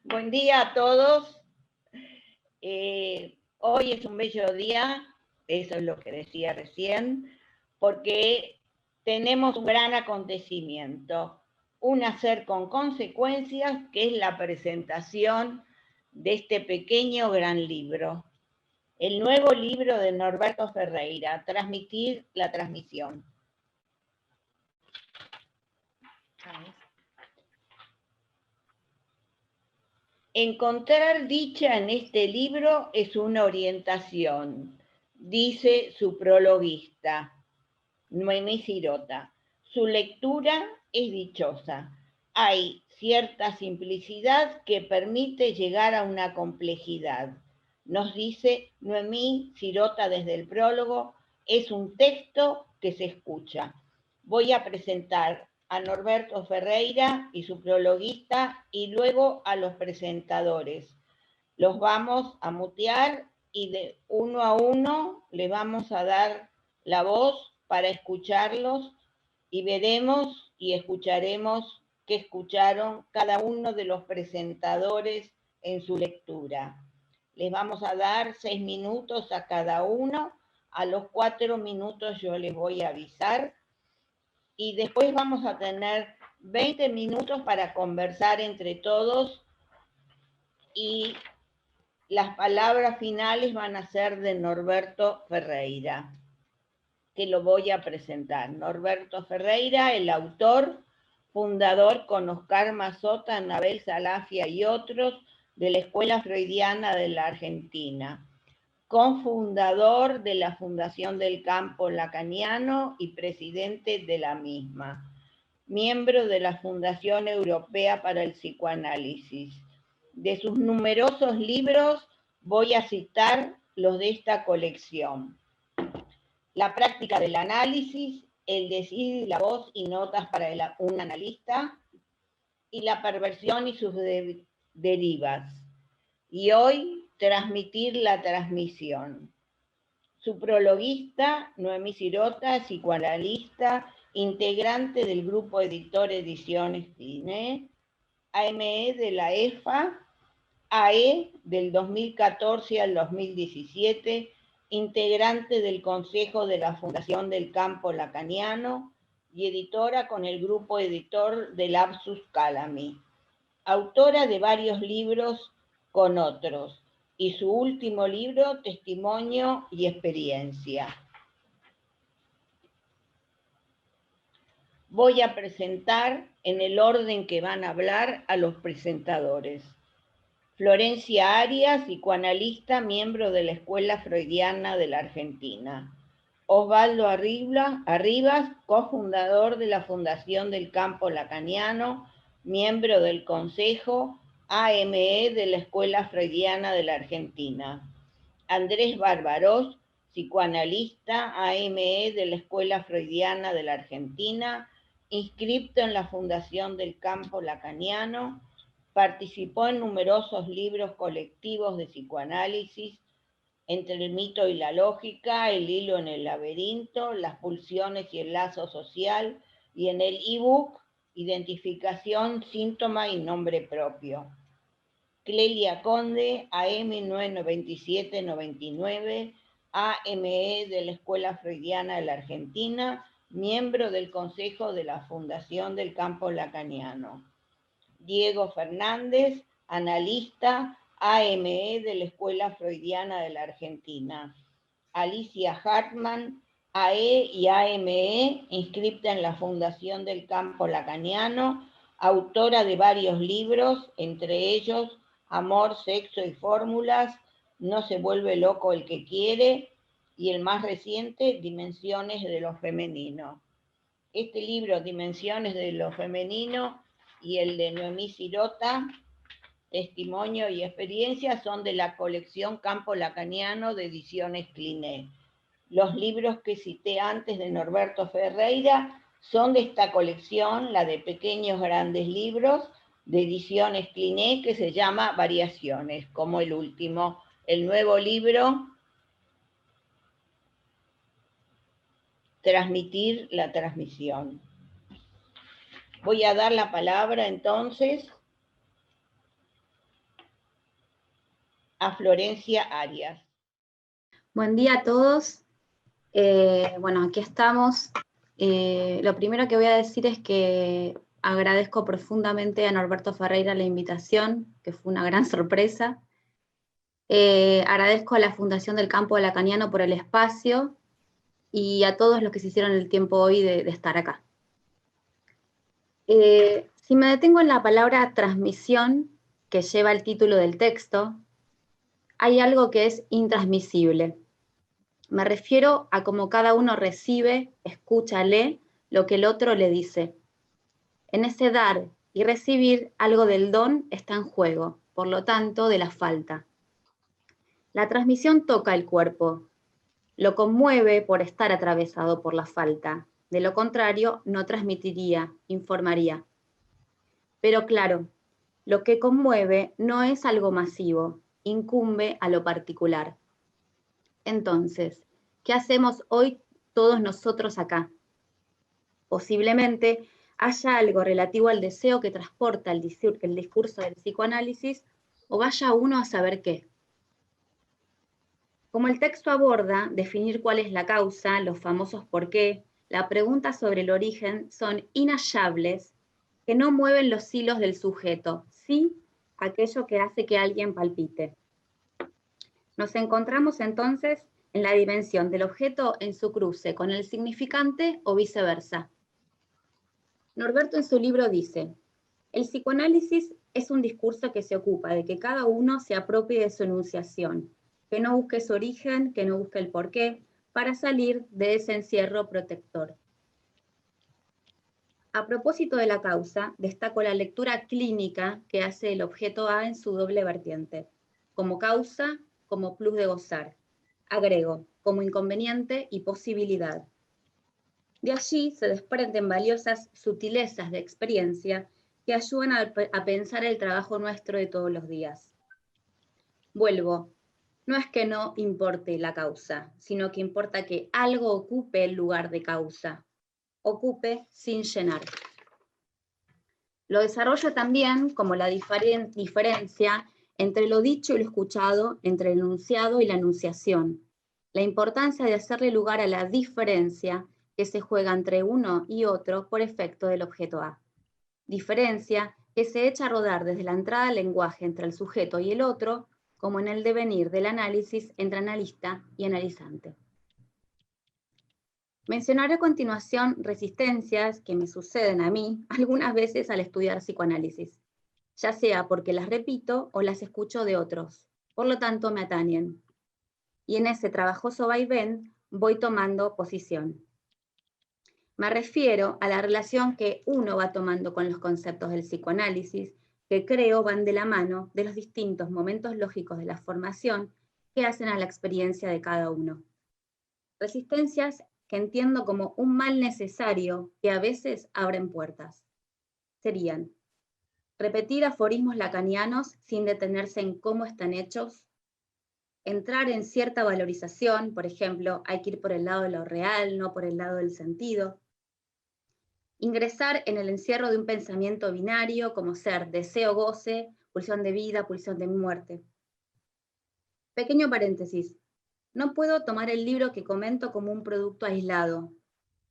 Buen día a todos. Hoy es un bello día, eso es lo que decía recién, porque tenemos un gran acontecimiento, un hacer con consecuencias, que es la presentación de este pequeño gran libro, el nuevo libro de Norberto Ferreira, Transmitir la transmisión. Encontrar dicha en este libro es una orientación, dice su prologuista, Noemí Sirota. Su lectura es dichosa. Hay cierta simplicidad que permite llegar a una complejidad. Nos dice Noemí Sirota desde el prólogo, es un texto que se escucha. Voy a presentar a Norberto Ferreira y su prologuista y luego a los presentadores. Los vamos a mutear y de uno a uno le vamos a dar la voz para escucharlos y veremos y escucharemos qué escucharon cada uno de los presentadores en su lectura. Les vamos a dar 6 minutos a cada uno. A los 4 minutos yo les voy a avisar y después vamos a tener 20 minutos para conversar entre todos y las palabras finales van a ser de Norberto Ferreira, que lo voy a presentar. Norberto Ferreira, el autor, fundador con Oscar Mazota, Anabel Salafia y otros de la Escuela Freudiana de la Argentina, cofundador de la Fundación del Campo Lacaniano y presidente de la misma, miembro de la Fundación Europea para el Psicoanálisis. De sus numerosos libros voy a citar los de esta colección. La práctica del análisis, el decir, la voz y notas para un analista, y la perversión y sus derivas. Y hoy, transmitir la transmisión. Su prologuista, Noemí Sirota, psicoanalista, integrante del grupo editor Ediciones Cine, AME de la EFA, AE del 2014 al 2017, integrante del Consejo de la Fundación del Campo Lacaniano y editora con el grupo editor de Lapsus Calami. Autora de varios libros con otros y su último libro, Testimonio y Experiencia. Voy a presentar en el orden que van a hablar a los presentadores. Florencia Arias, psicoanalista, miembro de la Escuela Freudiana de la Argentina. Osvaldo Arribas, cofundador de la Fundación del Campo Lacaniano, miembro del Consejo AME de la Escuela Freudiana de la Argentina. Andrés Barbarós, psicoanalista, AME de la Escuela Freudiana de la Argentina, inscripto en la Fundación del Campo Lacaniano. Participó en numerosos libros colectivos de psicoanálisis, entre el mito y la lógica, el hilo en el laberinto, las pulsiones y el lazo social, y en el ebook Identificación, síntoma y nombre propio. Clelia Conde, AM 99799, AME de la Escuela Freudiana de la Argentina, miembro del Consejo de la Fundación del Campo Lacaniano. Diego Fernández, analista, AME de la Escuela Freudiana de la Argentina. Alicia Hartmann, AE y AME, inscripta en la Fundación del Campo Lacaniano, autora de varios libros, entre ellos Amor, Sexo y Fórmulas, No se vuelve loco el que quiere, y el más reciente, Dimensiones de lo femenino. Este libro, Dimensiones de lo femenino, y el de Noemí Sirota, Testimonio y Experiencia, son de la colección Campo Lacaniano de Ediciones Cliné. Los libros que cité antes de Norberto Ferreira son de esta colección, la de Pequeños Grandes Libros, de Ediciones Cliné, que se llama Variaciones, como el último. El nuevo libro, Transmitir la transmisión. Voy a dar la palabra entonces a Florencia Arias. Buen día a todos. Bueno, aquí estamos. Lo primero que voy a decir es que agradezco profundamente a Norberto Ferreira la invitación, que fue una gran sorpresa. Agradezco a la Fundación del Campo Lacaniano por el espacio y a todos los que se hicieron el tiempo hoy de estar acá. Si me detengo en la palabra transmisión, que lleva el título del texto, hay algo que es intransmisible. Me refiero a cómo cada uno recibe, escucha, lee lo que el otro le dice. En ese dar y recibir, algo del don está en juego, por lo tanto, de la falta. La transmisión toca el cuerpo, lo conmueve por estar atravesado por la falta. De lo contrario, no transmitiría, informaría. Pero claro, lo que conmueve no es algo masivo, incumbe a lo particular. Entonces, ¿qué hacemos hoy todos nosotros acá? Posiblemente haya algo relativo al deseo que transporta el discurso del psicoanálisis, o vaya uno a saber qué. Como el texto aborda definir cuál es la causa, los famosos por qué, la pregunta sobre el origen son inhallables que no mueven los hilos del sujeto, sí aquello que hace que alguien palpite. Nos encontramos entonces en la dimensión del objeto en su cruce con el significante o viceversa. Norberto en su libro dice, el psicoanálisis es un discurso que se ocupa de que cada uno se apropie de su enunciación, que no busque su origen, que no busque el porqué, para salir de ese encierro protector. A propósito de la causa, destaco la lectura clínica que hace el objeto A en su doble vertiente, como causa, como plus de gozar. Agrego, como inconveniente y posibilidad. De allí se desprenden valiosas sutilezas de experiencia que ayudan a pensar el trabajo nuestro de todos los días. Vuelvo, no es que no importe la causa, sino que importa que algo ocupe el lugar de causa, ocupe sin llenar. Lo desarrollo también como la diferencia entre lo dicho y lo escuchado, entre el enunciado y la enunciación. La importancia de hacerle lugar a la diferencia que se juega entre uno y otro por efecto del objeto A. Diferencia que se echa a rodar desde la entrada al lenguaje entre el sujeto y el otro, como en el devenir del análisis entre analista y analizante. Mencionaré a continuación resistencias que me suceden a mí algunas veces al estudiar psicoanálisis, ya sea porque las repito o las escucho de otros, por lo tanto me atañen. Y en ese trabajoso vaivén voy tomando posición. Me refiero a la relación que uno va tomando con los conceptos del psicoanálisis, que creo van de la mano de los distintos momentos lógicos de la formación que hacen a la experiencia de cada uno. Resistencias que entiendo como un mal necesario que a veces abren puertas. Serían repetir aforismos lacanianos sin detenerse en cómo están hechos, entrar en cierta valorización, por ejemplo, hay que ir por el lado de lo real, no por el lado del sentido, ingresar en el encierro de un pensamiento binario como ser deseo-goce, pulsión de vida, pulsión de muerte. Pequeño paréntesis, no puedo tomar el libro que comento como un producto aislado.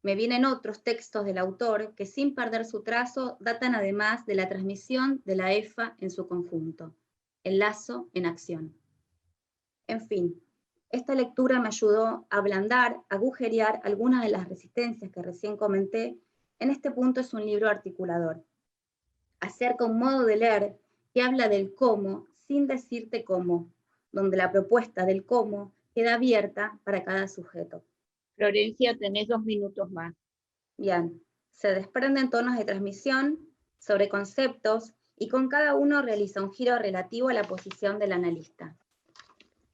Me vienen otros textos del autor que sin perder su trazo datan además de la transmisión de la EFA en su conjunto, el lazo en acción. En fin, esta lectura me ayudó a ablandar, a agujerear algunas de las resistencias que recién comenté. En este punto es un libro articulador. Acerca un modo de leer que habla del cómo sin decirte cómo, donde la propuesta del cómo queda abierta para cada sujeto. Florencia, tenés 2 minutos más. Bien, se desprenden tonos de transmisión sobre conceptos y con cada uno realiza un giro relativo a la posición del analista.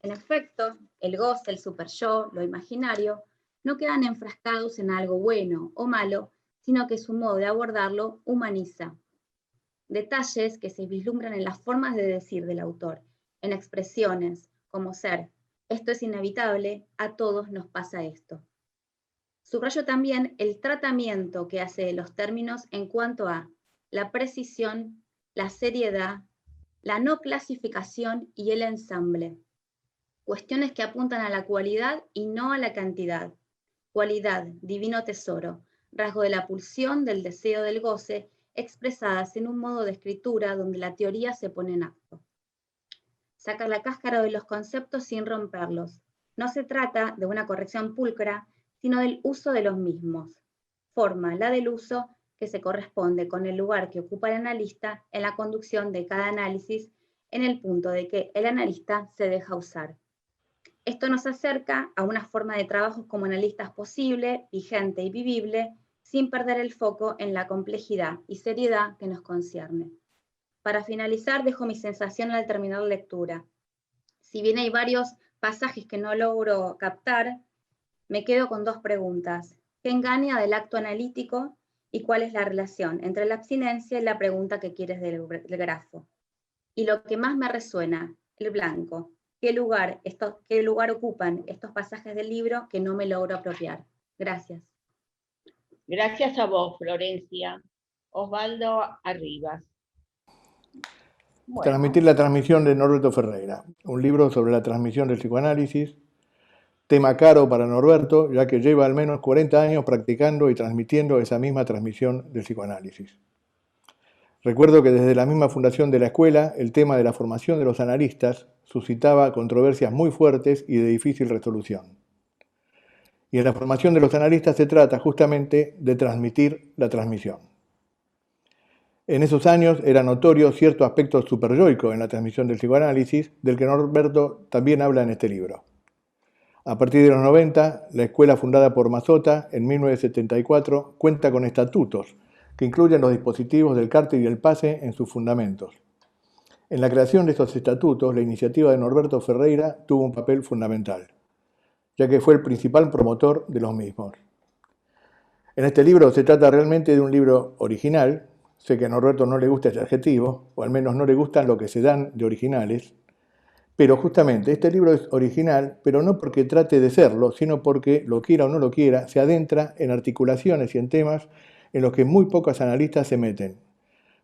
En efecto, el goce, el superyo, lo imaginario, no quedan enfrascados en algo bueno o malo, sino que su modo de abordarlo humaniza. Detalles que se vislumbran en las formas de decir del autor, en expresiones como ser, esto es inevitable, a todos nos pasa esto. Subrayo también el tratamiento que hace de los términos en cuanto a la precisión, la seriedad, la no clasificación y el ensamble. Cuestiones que apuntan a la cualidad y no a la cantidad. Cualidad, divino tesoro, rasgo de la pulsión, del deseo, del goce, expresadas en un modo de escritura donde la teoría se pone en acto. Sacar la cáscara de los conceptos sin romperlos. No se trata de una corrección pulcra, sino del uso de los mismos. Forma, la del uso, que se corresponde con el lugar que ocupa el analista en la conducción de cada análisis, en el punto de que el analista se deja usar. Esto nos acerca a una forma de trabajo como analistas posible, vigente y vivible, sin perder el foco en la complejidad y seriedad que nos concierne. Para finalizar, dejo mi sensación al terminar la lectura. Si bien hay varios pasajes que no logro captar, me quedo con dos preguntas. ¿Qué engaña del acto analítico y cuál es la relación entre la abstinencia y la pregunta que quieres del grafo? Y lo que más me resuena, el blanco. ¿Qué lugar ocupan estos pasajes del libro que no me logro apropiar? Gracias. Gracias a vos, Florencia. Osvaldo Arribas. Bueno. Transmitir la transmisión de Norberto Ferreira, un libro sobre la transmisión del psicoanálisis, tema caro para Norberto, ya que lleva al menos 40 años practicando y transmitiendo esa misma transmisión del psicoanálisis. Recuerdo que desde la misma fundación de la escuela, el tema de la formación de los analistas suscitaba controversias muy fuertes y de difícil resolución. Y en la formación de los analistas se trata justamente de transmitir la transmisión. En esos años era notorio cierto aspecto superyoico en la transmisión del psicoanálisis, del que Norberto también habla en este libro. A partir de los 90, la escuela fundada por Mazzota en 1974 cuenta con estatutos que incluyen los dispositivos del cárter y el pase en sus fundamentos. En la creación de estos estatutos, la iniciativa de Norberto Ferreira tuvo un papel fundamental, ya que fue el principal promotor de los mismos. En este libro se trata realmente de un libro original. Sé que a Norberto no le gusta ese adjetivo, o al menos no le gustan lo que se dan de originales, pero justamente este libro es original, pero no porque trate de serlo, sino porque, lo quiera o no lo quiera, se adentra en articulaciones y en temas en los que muy pocos analistas se meten,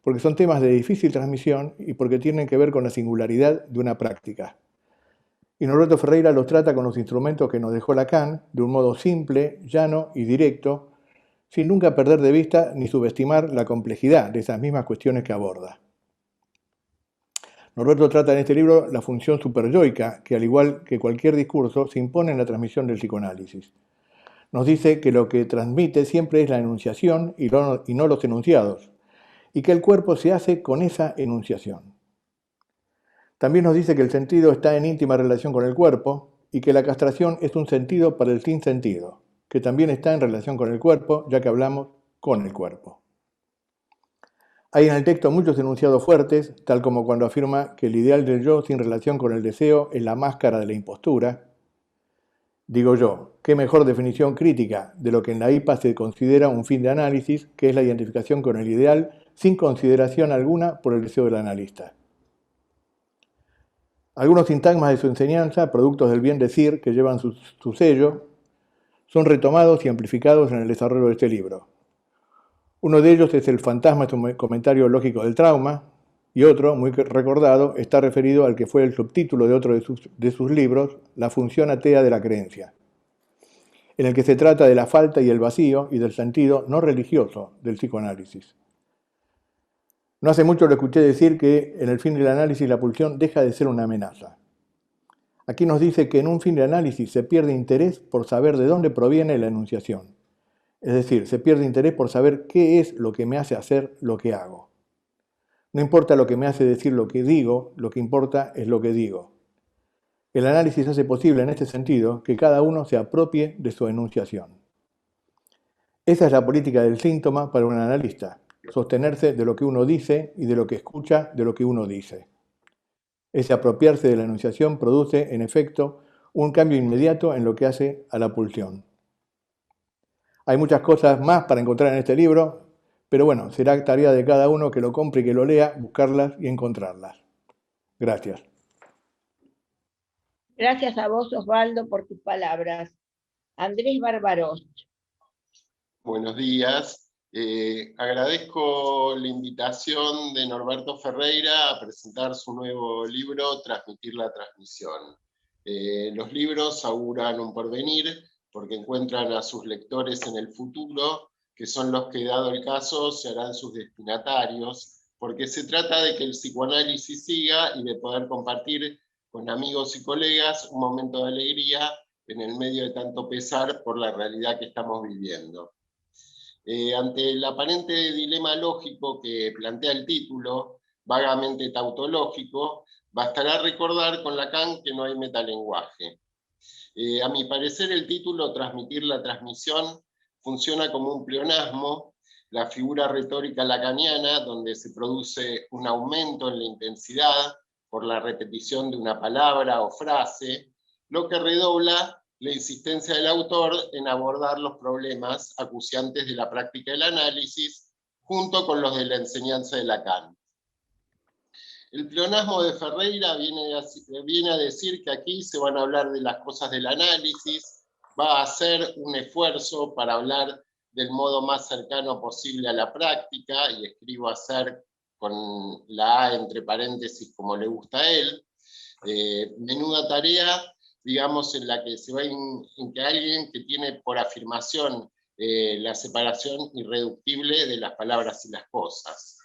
porque son temas de difícil transmisión y porque tienen que ver con la singularidad de una práctica. Y Norberto Ferreira los trata con los instrumentos que nos dejó Lacan, de un modo simple, llano y directo, sin nunca perder de vista ni subestimar la complejidad de esas mismas cuestiones que aborda. Norberto trata en este libro la función superyoica, que al igual que cualquier discurso, se impone en la transmisión del psicoanálisis. Nos dice que lo que transmite siempre es la enunciación y no los enunciados, y que el cuerpo se hace con esa enunciación. También nos dice que el sentido está en íntima relación con el cuerpo y que la castración es un sentido para el sinsentido, que también está en relación con el cuerpo, ya que hablamos con el cuerpo. Hay en el texto muchos enunciados fuertes, tal como cuando afirma que el ideal del yo sin relación con el deseo es la máscara de la impostura. Digo yo, qué mejor definición crítica de lo que en la IPA se considera un fin de análisis, que es la identificación con el ideal sin consideración alguna por el deseo del analista. Algunos sintagmas de su enseñanza, productos del bien decir que llevan su sello, son retomados y amplificados en el desarrollo de este libro. Uno de ellos es el fantasma, es un comentario lógico del trauma, y otro, muy recordado, está referido al que fue el subtítulo de otro de sus libros, La función atea de la creencia, en el que se trata de la falta y el vacío y del sentido no religioso del psicoanálisis. No hace mucho lo escuché decir que en el fin del análisis la pulsión deja de ser una amenaza. Aquí nos dice que en un fin de análisis se pierde interés por saber de dónde proviene la enunciación. Es decir, se pierde interés por saber qué es lo que me hace hacer lo que hago. No importa lo que me hace decir lo que digo, lo que importa es lo que digo. El análisis hace posible en este sentido que cada uno se apropie de su enunciación. Esa es la política del síntoma para un analista, sostenerse de lo que uno dice y de lo que escucha de lo que uno dice. Ese apropiarse de la enunciación produce, en efecto, un cambio inmediato en lo que hace a la pulsión. Hay muchas cosas más para encontrar en este libro, pero bueno, será tarea de cada uno que lo compre y que lo lea, buscarlas y encontrarlas. Gracias. Gracias a vos, Osvaldo, por tus palabras. Andrés Barbaros. Buenos días. Agradezco la invitación de Norberto Ferreira a presentar su nuevo libro, Transmitir la transmisión. Los libros auguran un porvenir porque encuentran a sus lectores en el futuro, que son los que, dado el caso, se harán sus destinatarios, porque se trata de que el psicoanálisis siga y de poder compartir con amigos y colegas un momento de alegría en el medio de tanto pesar por la realidad que estamos viviendo. Ante el aparente dilema lógico que plantea el título, vagamente tautológico, bastará recordar con Lacan que no hay metalenguaje. A mi parecer, el título Transmitir la transmisión funciona como un pleonasmo, la figura retórica lacaniana, donde se produce un aumento en la intensidad por la repetición de una palabra o frase, lo que redobla la insistencia del autor en abordar los problemas acuciantes de la práctica del análisis, junto con los de la enseñanza de Lacan. El pleonasmo de Ferreira viene a decir que aquí se van a hablar de las cosas del análisis, va a hacer un esfuerzo para hablar del modo más cercano posible a la práctica, y escribo hacer con la A entre paréntesis como le gusta a él. Menuda tarea, digamos, en la que se va en que alguien que tiene por afirmación la separación irreductible de las palabras y las cosas.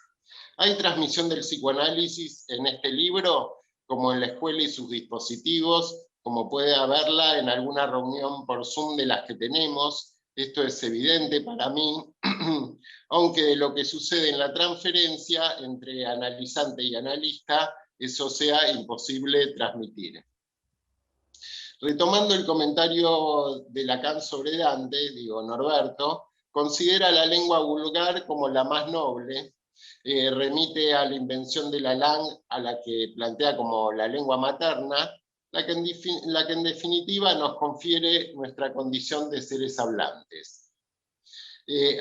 Hay transmisión del psicoanálisis en este libro, como en la escuela y sus dispositivos, como puede haberla en alguna reunión por Zoom de las que tenemos. Esto es evidente para mí, aunque de lo que sucede en la transferencia entre analizante y analista, eso sea imposible transmitir. Retomando el comentario de Lacan sobre Dante, digo, Norberto, considera la lengua vulgar como la más noble, remite a la invención de Lalang, a la que plantea como la lengua materna, la que en definitiva nos confiere nuestra condición de seres hablantes.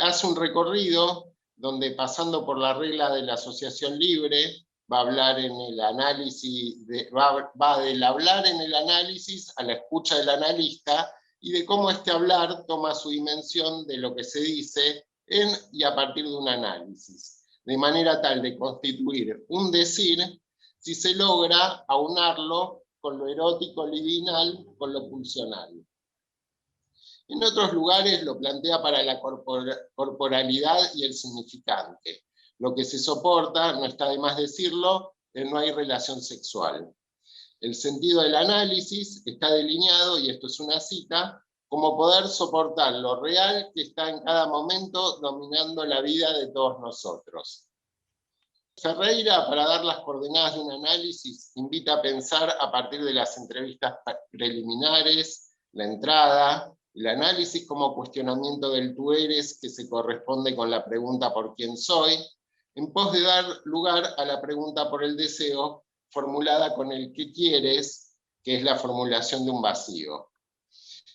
Hace un recorrido donde, pasando por la regla de la asociación libre, va a hablar en el análisis, va del hablar en el análisis a la escucha del analista, y de cómo este hablar toma su dimensión de lo que se dice en y a partir de un análisis, de manera tal de constituir un decir si se logra aunarlo con lo erótico libidinal, con lo pulsional. En otros lugares lo plantea para la corporalidad y el significante. Lo que se soporta, no está de más decirlo, no hay relación sexual. El sentido del análisis está delineado, y esto es una cita, como poder soportar lo real que está en cada momento dominando la vida de todos nosotros. Ferreira, para dar las coordenadas de un análisis, invita a pensar a partir de las entrevistas preliminares, la entrada, el análisis como cuestionamiento del tú eres, que se corresponde con la pregunta por quién soy, en pos de dar lugar a la pregunta por el deseo, formulada con el qué quieres, que es la formulación de un vacío.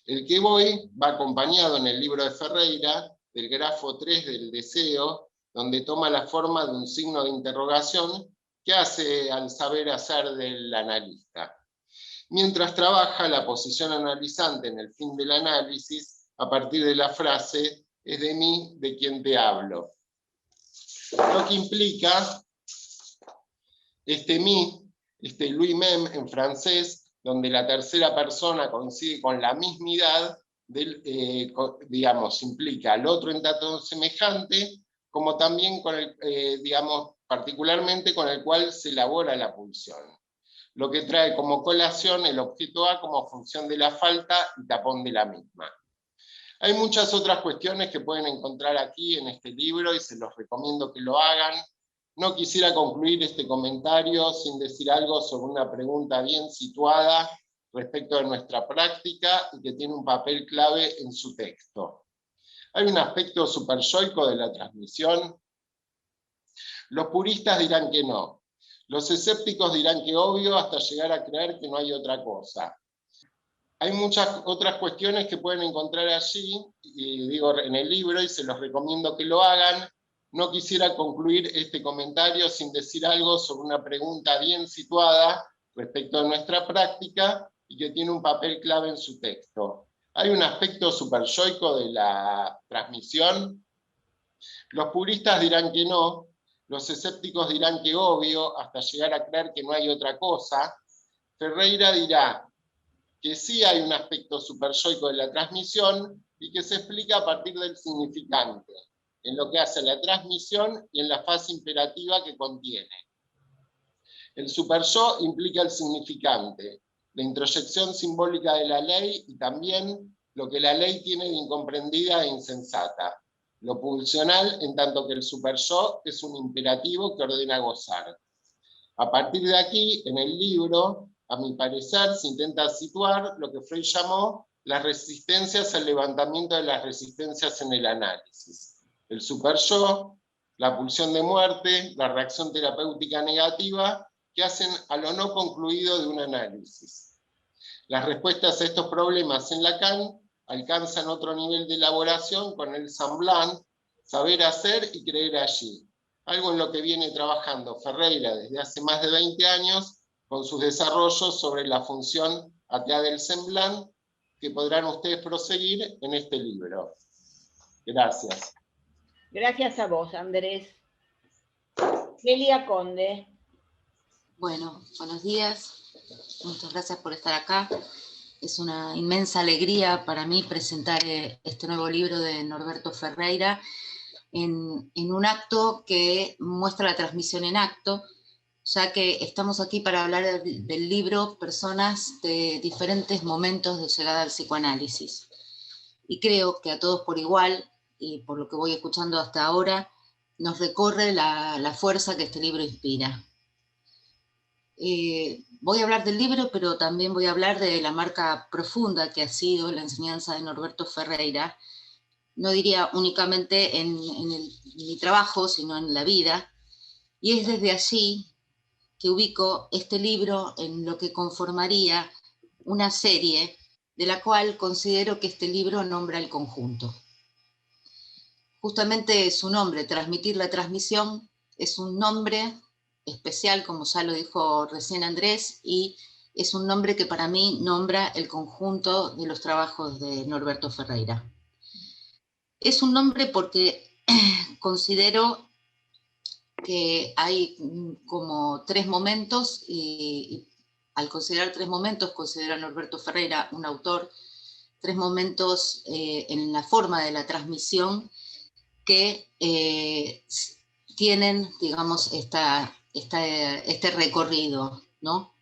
El qué voy va acompañado en el libro de Ferreira del grafo 3 del deseo, donde toma la forma de un signo de interrogación que hace al saber hacer del analista. Mientras trabaja la posición analizante en el fin del análisis, a partir de la frase, es de mí de quien te hablo. Lo que implica este mí, este lui-même en francés, donde la tercera persona coincide con la mismidad, digamos, implica al otro en tanto semejante, como también con el, digamos, particularmente con el cual se elabora la pulsión, lo que trae como colación el objeto A como función de la falta y tapón de la misma. Hay muchas otras cuestiones que pueden encontrar aquí en este libro y se los recomiendo que lo hagan. No quisiera concluir este comentario sin decir algo sobre una pregunta bien situada respecto de nuestra práctica y que tiene un papel clave en su texto. ¿Hay un aspecto superyoico de la transmisión? Los puristas dirán que no. Los escépticos dirán que obvio, hasta llegar a creer que no hay otra cosa. Hay muchas otras cuestiones que pueden encontrar allí, y digo en el libro, y se los recomiendo que lo hagan. No quisiera concluir este comentario sin decir algo sobre una pregunta bien situada respecto a nuestra práctica y que tiene un papel clave en su texto. ¿Hay un aspecto superyoico de la transmisión? Los puristas dirán que no, los escépticos dirán que obvio, hasta llegar a creer que no hay otra cosa. Ferreira dirá que sí hay un aspecto superyoico de la transmisión y que se explica a partir del significante, en lo que hace a la transmisión y en la fase imperativa que contiene. El superyo implica el significante, la introyección simbólica de la ley y también lo que la ley tiene de incomprendida e insensata. Lo pulsional, en tanto que el superyo es un imperativo que ordena gozar. A partir de aquí, en el libro, a mi parecer, se intenta situar lo que Freud llamó las resistencias al levantamiento de las resistencias en el análisis. El superyo, la pulsión de muerte, la reacción terapéutica negativa, que hacen a lo no concluido de un análisis. Las respuestas a estos problemas en Lacan alcanzan otro nivel de elaboración con el semblant, saber hacer y creer allí. Algo en lo que viene trabajando Ferreira desde hace más de 20 años con sus desarrollos sobre la función atea del semblant, que podrán ustedes proseguir en este libro. Gracias. Gracias a vos, Andrés. Celia Conde. Bueno, buenos días. Muchas gracias por estar acá. Es una inmensa alegría para mí presentar este nuevo libro de Norberto Ferreira en un acto que muestra la transmisión en acto, ya que estamos aquí para hablar del libro Personas de diferentes momentos de llegada al psicoanálisis. Y creo que a todos por igual, y por lo que voy escuchando hasta ahora, nos recorre la fuerza que este libro inspira. Voy a hablar del libro, pero también voy a hablar de la marca profunda que ha sido la enseñanza de Norberto Ferreira, no diría únicamente en mi trabajo, sino en la vida, y es desde allí que ubico este libro en lo que conformaría una serie de la cual considero que este libro nombra el conjunto. Justamente su nombre, Transmitir la transmisión, es un nombre especial, como ya lo dijo recién Andrés, y es un nombre que para mí nombra el conjunto de los trabajos de Norberto Ferreira. Es un nombre porque considero que hay como tres momentos, y al considerar tres momentos, considero a Norberto Ferreira un autor, tres momentos en la forma de la transmisión que tienen, digamos, este recorrido, ¿no?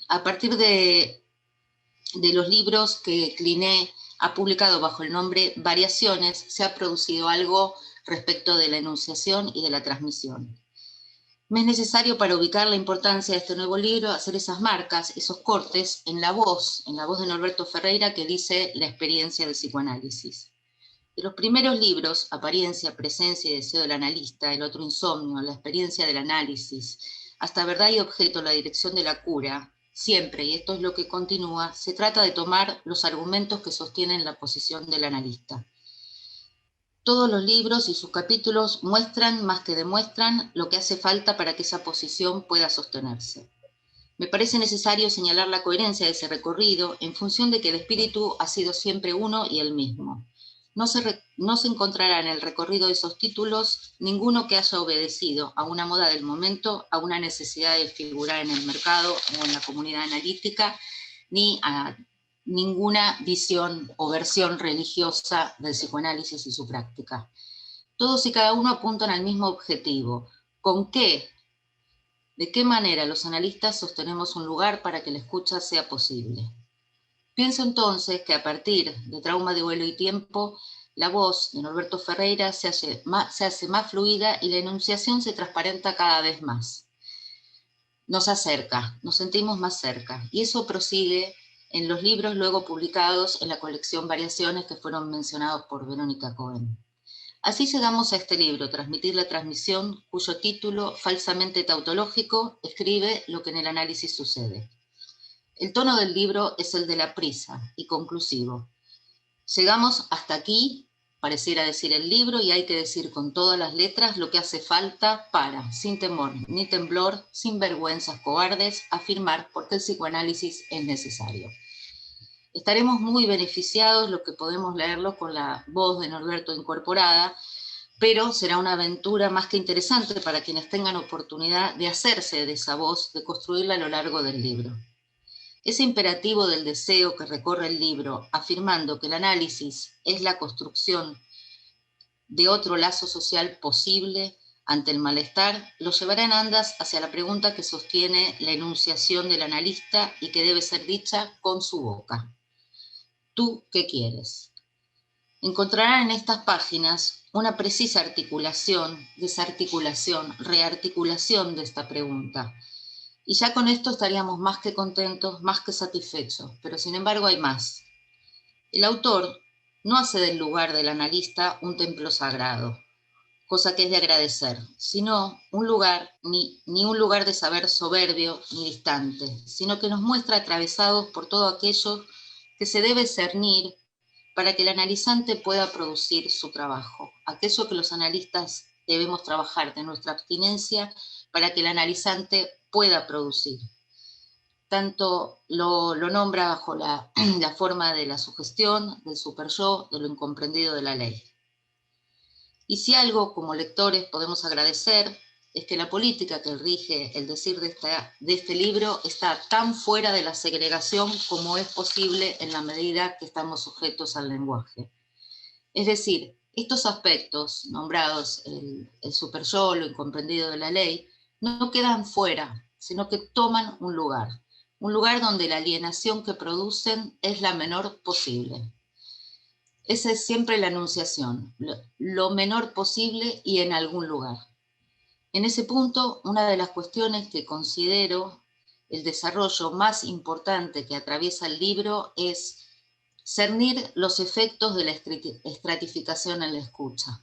A partir de los libros que Cliné ha publicado bajo el nombre Variaciones, se ha producido algo respecto de la enunciación y de la transmisión. Me es necesario, para ubicar la importancia de este nuevo libro, hacer esas marcas, esos cortes en la voz de Norberto Ferreira, que dice la experiencia del psicoanálisis. De los primeros libros, Apariencia, Presencia y Deseo del Analista, El otro insomnio, La experiencia del análisis, hasta Verdad y Objeto, La dirección de la cura, siempre, y esto es lo que continúa, se trata de tomar los argumentos que sostienen la posición del analista. Todos los libros y sus capítulos muestran, más que demuestran, lo que hace falta para que esa posición pueda sostenerse. Me parece necesario señalar la coherencia de ese recorrido en función de que el espíritu ha sido siempre uno y el mismo. No se encontrará en el recorrido de esos títulos ninguno que haya obedecido a una moda del momento, a una necesidad de figurar en el mercado o en la comunidad analítica, ni a ninguna visión o versión religiosa del psicoanálisis y su práctica. Todos y cada uno apuntan al mismo objetivo. ¿Con qué? ¿De qué manera los analistas sostenemos un lugar para que la escucha sea posible? Pienso entonces que a partir de Trauma de vuelo y tiempo, la voz de Norberto Ferreira se hace más fluida y la enunciación se transparenta cada vez más. Nos acerca, nos sentimos más cerca, y eso prosigue en los libros luego publicados en la colección Variaciones que fueron mencionados por Verónica Cohen. Así llegamos a este libro, Transmitir la transmisión, cuyo título, falsamente tautológico, escribe lo que en el análisis sucede. El tono del libro es el de la prisa y conclusivo. Llegamos hasta aquí, pareciera decir el libro, y hay que decir con todas las letras lo que hace falta para, sin temor ni temblor, sin vergüenzas cobardes, afirmar porque el psicoanálisis es necesario. Estaremos muy beneficiados los que podemos leerlo con la voz de Norberto incorporada, pero será una aventura más que interesante para quienes tengan oportunidad de hacerse de esa voz, de construirla a lo largo del libro. Ese imperativo del deseo que recorre el libro, afirmando que el análisis es la construcción de otro lazo social posible ante el malestar, lo llevará en andas hacia la pregunta que sostiene la enunciación del analista y que debe ser dicha con su boca. ¿Tú qué quieres? Encontrarán en estas páginas una precisa articulación, desarticulación, rearticulación de esta pregunta. Y ya con esto estaríamos más que contentos, más que satisfechos, pero sin embargo hay más. El autor no hace del lugar del analista un templo sagrado, cosa que es de agradecer, sino un lugar, ni un lugar de saber soberbio ni distante, sino que nos muestra atravesados por todo aquello que se debe cernir para que el analizante pueda producir su trabajo, aquello que los analistas debemos trabajar de nuestra abstinencia para que el analizante pueda producir. Tanto lo nombra bajo la forma de la sugestión, del superyo, de lo incomprendido de la ley. Y si algo como lectores podemos agradecer es que la política que rige el decir de este libro está tan fuera de la segregación como es posible en la medida que estamos sujetos al lenguaje. Es decir, estos aspectos nombrados, el superyo, lo incomprendido de la ley, no quedan fuera, sino que toman un lugar donde la alienación que producen es la menor posible. Esa es siempre la enunciación, lo menor posible y en algún lugar. En ese punto, una de las cuestiones que considero el desarrollo más importante que atraviesa el libro es cernir los efectos de la estratificación en la escucha.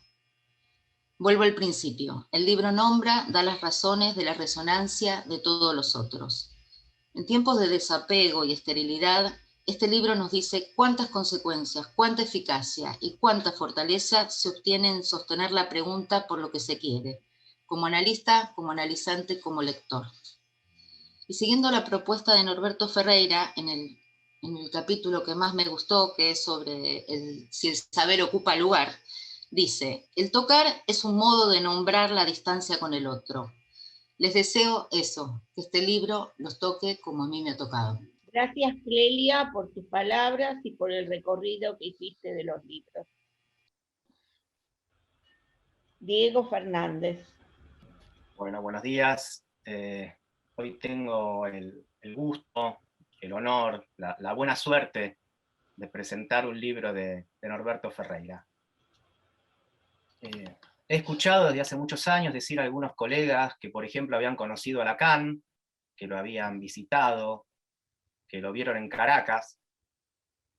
Vuelvo al principio. El libro nombra, da las razones de la resonancia de todos los otros. En tiempos de desapego y esterilidad, este libro nos dice cuántas consecuencias, cuánta eficacia y cuánta fortaleza se obtiene en sostener la pregunta por lo que se quiere, como analista, como analizante, como lector. Y siguiendo la propuesta de Norberto Ferreira, en el capítulo que más me gustó, que es sobre si el saber ocupa lugar, dice, el tocar es un modo de nombrar la distancia con el otro. Les deseo eso, que este libro los toque como a mí me ha tocado. Gracias, Clelia, por tus palabras y por el recorrido que hiciste de los libros. Diego Fernández. Bueno, buenos días. Hoy tengo el gusto, el honor, la buena suerte de presentar un libro de Norberto Ferreira. He escuchado desde hace muchos años decir a algunos colegas que, por ejemplo, habían conocido a Lacan, que lo habían visitado, que lo vieron en Caracas.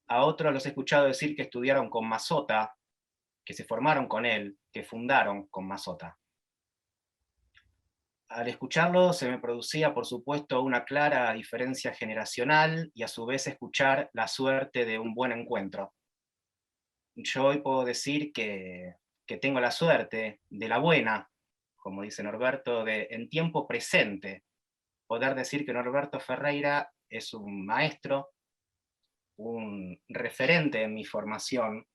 A otros los he escuchado decir que estudiaron con Mazzotta, que se formaron con él, que fundaron con Mazzotta. Al escucharlo se me producía, por supuesto, una clara diferencia generacional y a su vez escuchar la suerte de un buen encuentro. Yo hoy puedo decir que tengo la suerte de la buena, como dice Norberto, de en tiempo presente poder decir que Norberto Ferreira es un maestro, un referente en mi formación,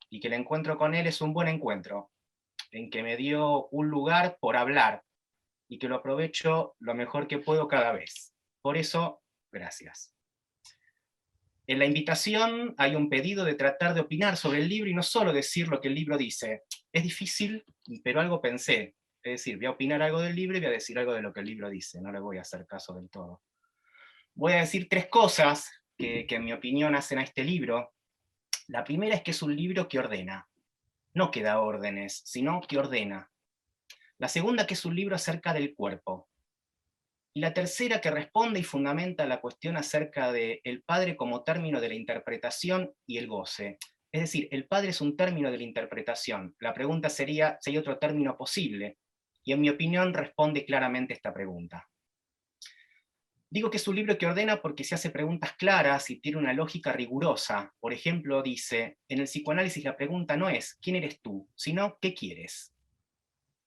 y que el encuentro con él es un buen encuentro, en que me dio un lugar por hablar, y que lo aprovecho lo mejor que puedo cada vez. Por eso, gracias. En la invitación hay un pedido de tratar de opinar sobre el libro y no solo decir lo que el libro dice. Es difícil, pero algo pensé. Es decir, voy a opinar algo del libro y voy a decir algo de lo que el libro dice. No le voy a hacer caso del todo. Voy a decir 3 cosas que en mi opinión hacen a este libro. La primera es que es un libro que ordena. No que da órdenes, sino que ordena. La segunda, que es un libro acerca del cuerpo. Y la tercera, que responde y fundamenta la cuestión acerca del padre como término de la interpretación y el goce. Es decir, el padre es un término de la interpretación. La pregunta sería si hay otro término posible. Y en mi opinión responde claramente esta pregunta. Digo que es un libro que ordena porque se hace preguntas claras y tiene una lógica rigurosa. Por ejemplo, dice, en el psicoanálisis la pregunta no es ¿quién eres tú?, sino ¿qué quieres?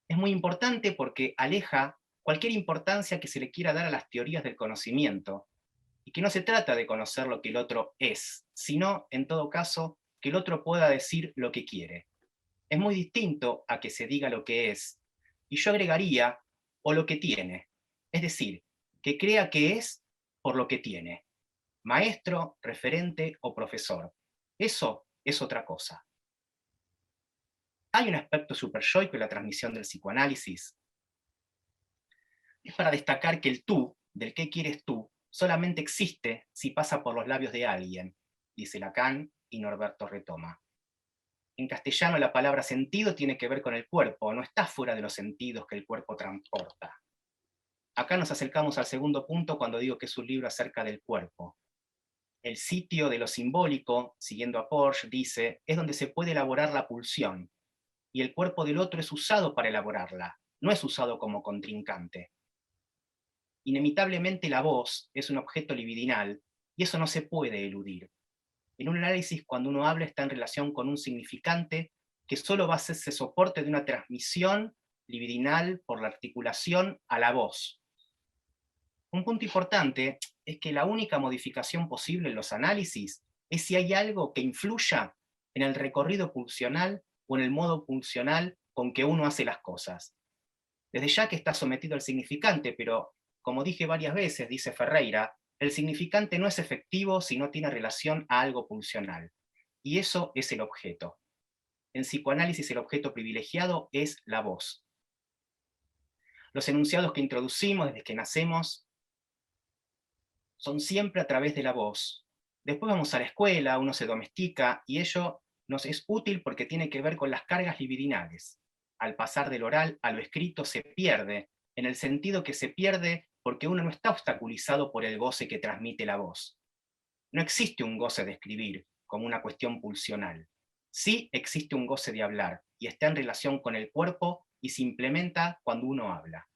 Es muy importante porque aleja cualquier importancia que se le quiera dar a las teorías del conocimiento, y que no se trata de conocer lo que el otro es, sino, en todo caso, que el otro pueda decir lo que quiere. Es muy distinto a que se diga lo que es, y yo agregaría, o lo que tiene, es decir, que crea que es por lo que tiene, maestro, referente o profesor. Eso es otra cosa. Hay un aspecto superyoico en la transmisión del psicoanálisis. Es para destacar que el tú, del qué quieres tú, solamente existe si pasa por los labios de alguien, dice Lacan y Norberto retoma. En castellano la palabra sentido tiene que ver con el cuerpo, no está fuera de los sentidos que el cuerpo transporta. Acá nos acercamos al segundo punto cuando digo que es un libro acerca del cuerpo. El sitio de lo simbólico, siguiendo a Porsche, dice, es donde se puede elaborar la pulsión, y el cuerpo del otro es usado para elaborarla, no es usado como contrincante. Inevitablemente la voz es un objeto libidinal, y eso no se puede eludir. En un análisis, cuando uno habla, está en relación con un significante que solo va a hacerse soporte de una transmisión libidinal por la articulación a la voz. Un punto importante es que la única modificación posible en los análisis es si hay algo que influya en el recorrido pulsional o en el modo pulsional con que uno hace las cosas. Desde ya que está sometido al significante, pero como dije varias veces, dice Ferreira, el significante no es efectivo si no tiene relación a algo pulsional. Y eso es el objeto. En psicoanálisis el objeto privilegiado es la voz. Los enunciados que introducimos desde que nacemos son siempre a través de la voz. Después vamos a la escuela, uno se domestica, y ello nos es útil porque tiene que ver con las cargas libidinales. Al pasar del oral a lo escrito se pierde, en el sentido que se pierde porque uno no está obstaculizado por el goce que transmite la voz. No existe un goce de escribir como una cuestión pulsional. Sí existe un goce de hablar, y está en relación con el cuerpo y se implementa cuando uno habla.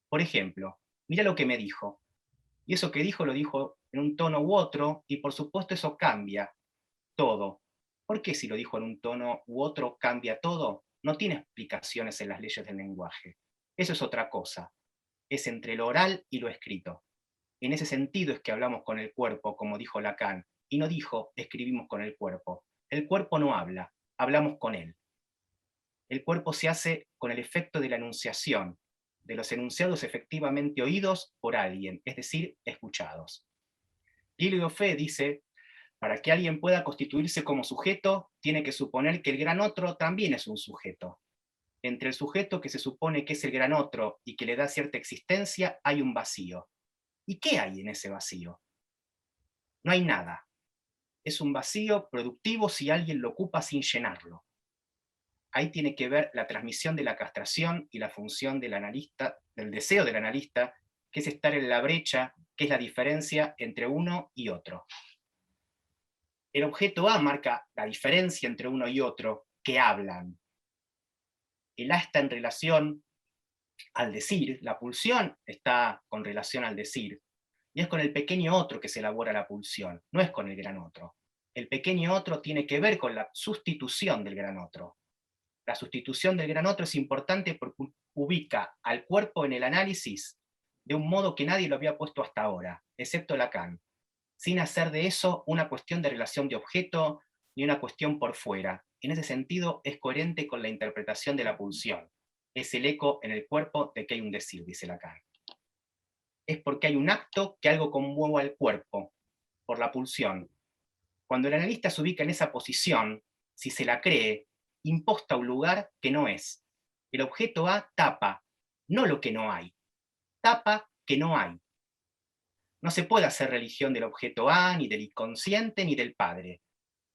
Por ejemplo, mira lo que me dijo. Y eso que dijo lo dijo en un tono u otro, y por supuesto eso cambia todo. ¿Por qué si lo dijo en un tono u otro cambia todo? No tiene explicaciones en las leyes del lenguaje. Eso es otra cosa. Es entre lo oral y lo escrito. En ese sentido es que hablamos con el cuerpo, como dijo Lacan, y no dijo escribimos con el cuerpo. El cuerpo no habla, hablamos con él. El cuerpo se hace con el efecto de la enunciación, de los enunciados efectivamente oídos por alguien, es decir, escuchados. Gilles Goffet dice, para que alguien pueda constituirse como sujeto, tiene que suponer que el gran otro también es un sujeto. Entre el sujeto que se supone que es el gran otro y que le da cierta existencia, hay un vacío. ¿Y qué hay en ese vacío? No hay nada. Es un vacío productivo si alguien lo ocupa sin llenarlo. Ahí tiene que ver la transmisión de la castración y la función del analista, del deseo del analista, que es estar en la brecha, que es la diferencia entre uno y otro. El objeto A marca la diferencia entre uno y otro, que hablan. El A está en relación al decir, la pulsión está con relación al decir, y es con el pequeño otro que se elabora la pulsión, no es con el gran otro. El pequeño otro tiene que ver con la sustitución del gran otro. La sustitución del gran otro es importante porque ubica al cuerpo en el análisis de un modo que nadie lo había puesto hasta ahora, excepto Lacan, sin hacer de eso una cuestión de relación de objeto ni una cuestión por fuera. En ese sentido es coherente con la interpretación de la pulsión. Es el eco en el cuerpo de que hay un decir, dice Lacan. Es porque hay un acto que algo conmueve al cuerpo, por la pulsión. Cuando el analista se ubica en esa posición, si se la cree, imposta un lugar que no es. El objeto A tapa, no lo que no hay. Tapa que no hay. No se puede hacer religión del objeto A, ni del inconsciente, ni del padre.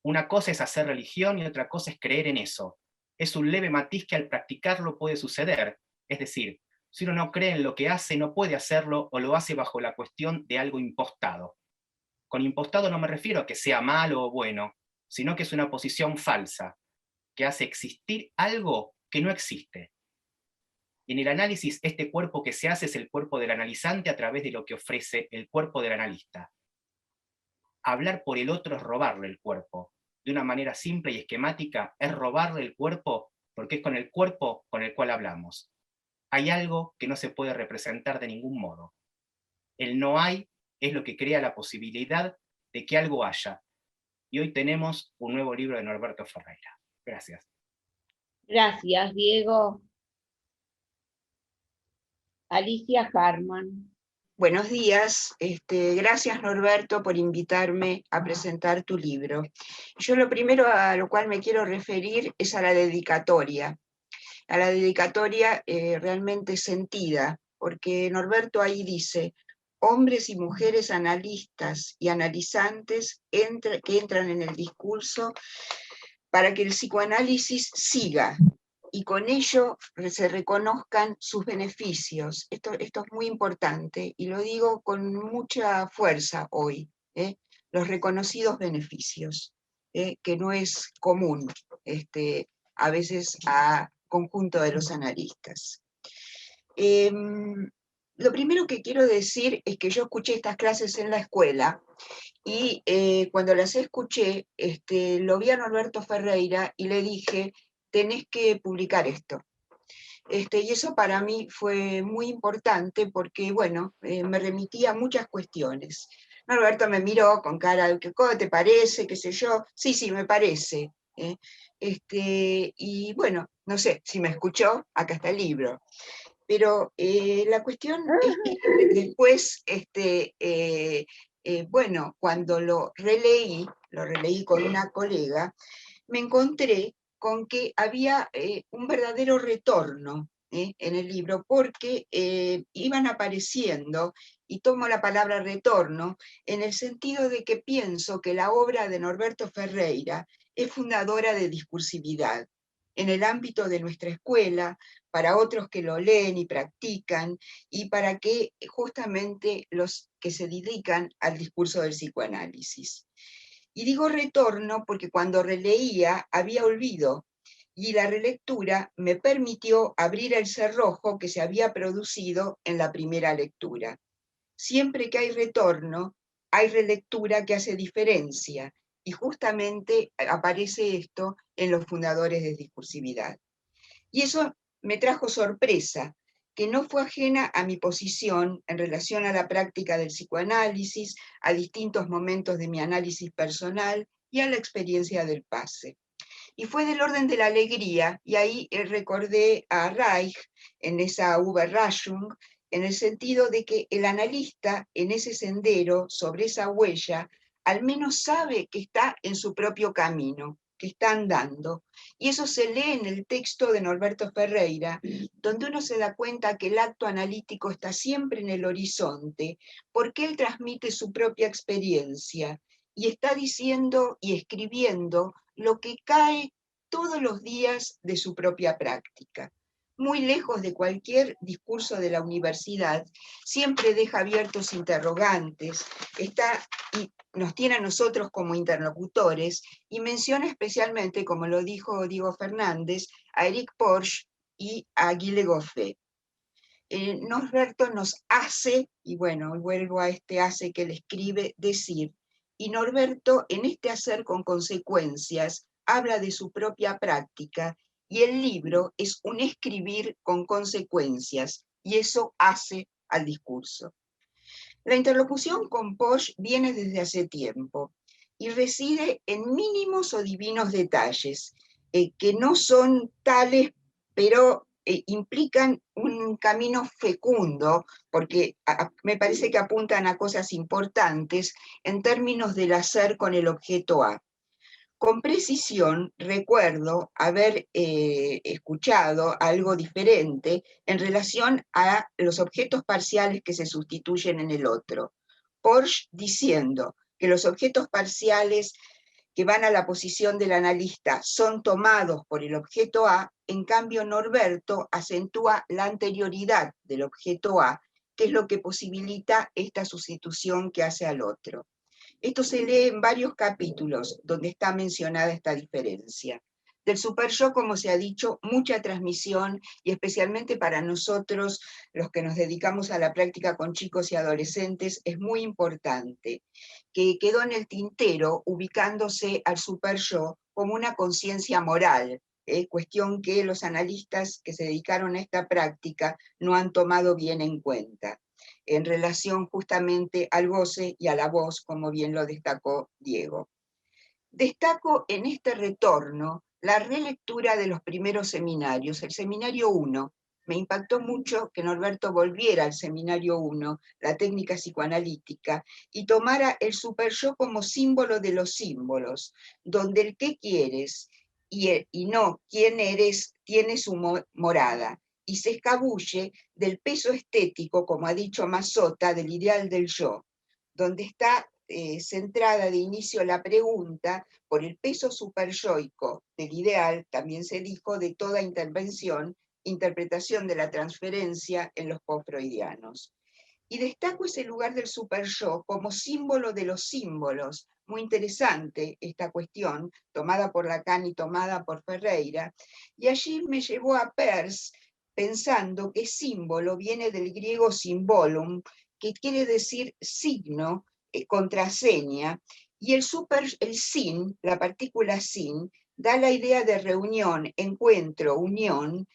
Una cosa es hacer religión y otra cosa es creer en eso. Es un leve matiz que al practicarlo puede suceder. Es decir, si uno no cree en lo que hace, no puede hacerlo o lo hace bajo la cuestión de algo impostado. Con impostado no me refiero a que sea malo o bueno, sino que es una posición falsa, que hace existir algo que no existe. En el análisis, este cuerpo que se hace es el cuerpo del analizante a través de lo que ofrece el cuerpo del analista. Hablar por el otro es robarle el cuerpo. De una manera simple y esquemática, es robarle el cuerpo porque es con el cuerpo con el cual hablamos. Hay algo que no se puede representar de ningún modo. El no hay es lo que crea la posibilidad de que algo haya. Y hoy tenemos un nuevo libro de Norberto Ferreira. Gracias. Gracias, Diego. Alicia Harman. Buenos días, gracias Norberto por invitarme a presentar tu libro. Yo lo primero a lo cual me quiero referir es a la dedicatoria realmente sentida, porque Norberto ahí dice, hombres y mujeres analistas y analizantes que entran en el discurso para que el psicoanálisis siga, y con ello se reconozcan sus beneficios. Esto es muy importante, y lo digo con mucha fuerza hoy, los reconocidos beneficios, que no es común a veces a conjunto de los analistas. Lo primero que quiero decir es que yo escuché estas clases en la escuela, y cuando las escuché, lo vi a Norberto Ferreira y le dije, tenés que publicar esto. Y eso para mí fue muy importante porque, bueno, me remitía a muchas cuestiones. Norberto me miró con cara de, ¿cómo te parece? ¿Qué sé yo? Sí, me parece. Y bueno, no sé, si me escuchó, acá está el libro. Pero la cuestión es que después, bueno, cuando lo releí con una colega, me encontré con que había un verdadero retorno en el libro, porque iban apareciendo, y tomo la palabra retorno, en el sentido de que pienso que la obra de Norberto Ferreira es fundadora de discursividad en el ámbito de nuestra escuela, para otros que lo leen y practican, y para que justamente los que se dedican al discurso del psicoanálisis. Y digo retorno porque cuando releía había olvido, y la relectura me permitió abrir el cerrojo que se había producido en la primera lectura. Siempre que hay retorno, hay relectura que hace diferencia, y justamente aparece esto en los fundadores de discursividad. Y eso me trajo sorpresa, que no fue ajena a mi posición en relación a la práctica del psicoanálisis, a distintos momentos de mi análisis personal y a la experiencia del pase. Y fue del orden de la alegría, y ahí recordé a Reich en esa Überraschung, en el sentido de que el analista en ese sendero, sobre esa huella, al menos sabe que está en su propio camino, que está andando. Y eso se lee en el texto de Norberto Ferreira, donde uno se da cuenta que el acto analítico está siempre en el horizonte, porque él transmite su propia experiencia, y está diciendo y escribiendo lo que cae todos los días de su propia práctica. Muy lejos de cualquier discurso de la universidad, siempre deja abiertos interrogantes, y nos tiene a nosotros como interlocutores, y menciona especialmente, como lo dijo Diego Fernández, a Eric Porges y a Guy Le Goffet. Norberto nos hace, y bueno, vuelvo a este hace que él escribe, decir, y Norberto en este hacer con consecuencias habla de su propia práctica, y el libro es un escribir con consecuencias, y eso hace al discurso. La interlocución con Porges viene desde hace tiempo, y reside en mínimos o divinos detalles, que no son tales, pero implican un camino fecundo, porque me parece que apuntan a cosas importantes en términos del hacer con el objeto A. Con precisión recuerdo haber escuchado algo diferente en relación a los objetos parciales que se sustituyen en el otro. Porges diciendo que los objetos parciales que van a la posición del analista son tomados por el objeto A, en cambio Norberto acentúa la anterioridad del objeto A, que es lo que posibilita esta sustitución que hace al otro. Esto se lee en varios capítulos donde está mencionada esta diferencia. Del superyo, como se ha dicho, mucha transmisión, y especialmente para nosotros, los que nos dedicamos a la práctica con chicos y adolescentes, es muy importante, que quedó en el tintero ubicándose al superyo como una conciencia moral, cuestión que los analistas que se dedicaron a esta práctica no han tomado bien en cuenta. en relación justamente al goce y a la voz, como bien lo destacó Diego. Destaco en este retorno la relectura de los primeros seminarios, el seminario 1. Me impactó mucho que Norberto volviera al seminario 1, la técnica psicoanalítica, y tomara el superyo como símbolo de los símbolos, donde el qué quieres y no quién eres tiene su morada, y se escabulle del peso estético, como ha dicho Mazzotta, del ideal del yo, donde está centrada de inicio la pregunta por el peso superyoico del ideal, también se dijo, de toda interpretación de la transferencia en los post-freudianos. Y destaco ese lugar del superyo como símbolo de los símbolos. Muy interesante esta cuestión, tomada por Lacan y tomada por Ferreira, y allí me llevó a Peirce, pensando que símbolo viene del griego symbolum, que quiere decir signo, contraseña, y el sin, la partícula sin, da la idea de reunión, encuentro, unión,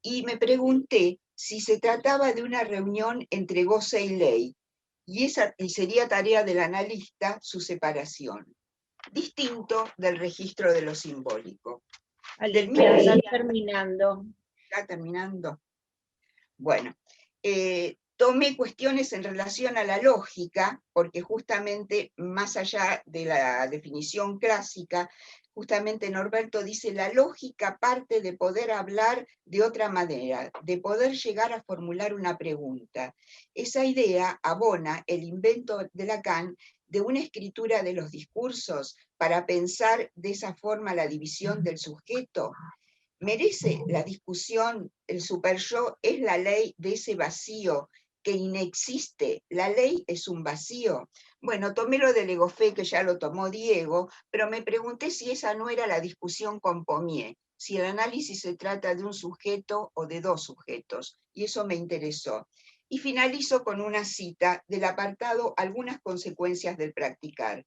y me pregunté si se trataba de una reunión entre goce y ley, y sería tarea del analista su separación, distinto del registro de lo simbólico. Alicia, están terminando. ¿Está terminando? Bueno, tomé cuestiones en relación a la lógica, porque justamente más allá de la definición clásica, justamente Norberto dice, la lógica parte de poder hablar de otra manera, de poder llegar a formular una pregunta. Esa idea abona el invento de Lacan de una escritura de los discursos para pensar de esa forma la división del sujeto. ¿Merece la discusión el superyo? ¿Es la ley de ese vacío que inexiste? ¿La ley es un vacío? Bueno, tomé lo del Legofé, que ya lo tomó Diego, pero me pregunté si esa no era la discusión con Pommier, si el análisis se trata de un sujeto o de dos sujetos, y eso me interesó. Y finalizo con una cita del apartado Algunas consecuencias del practicar.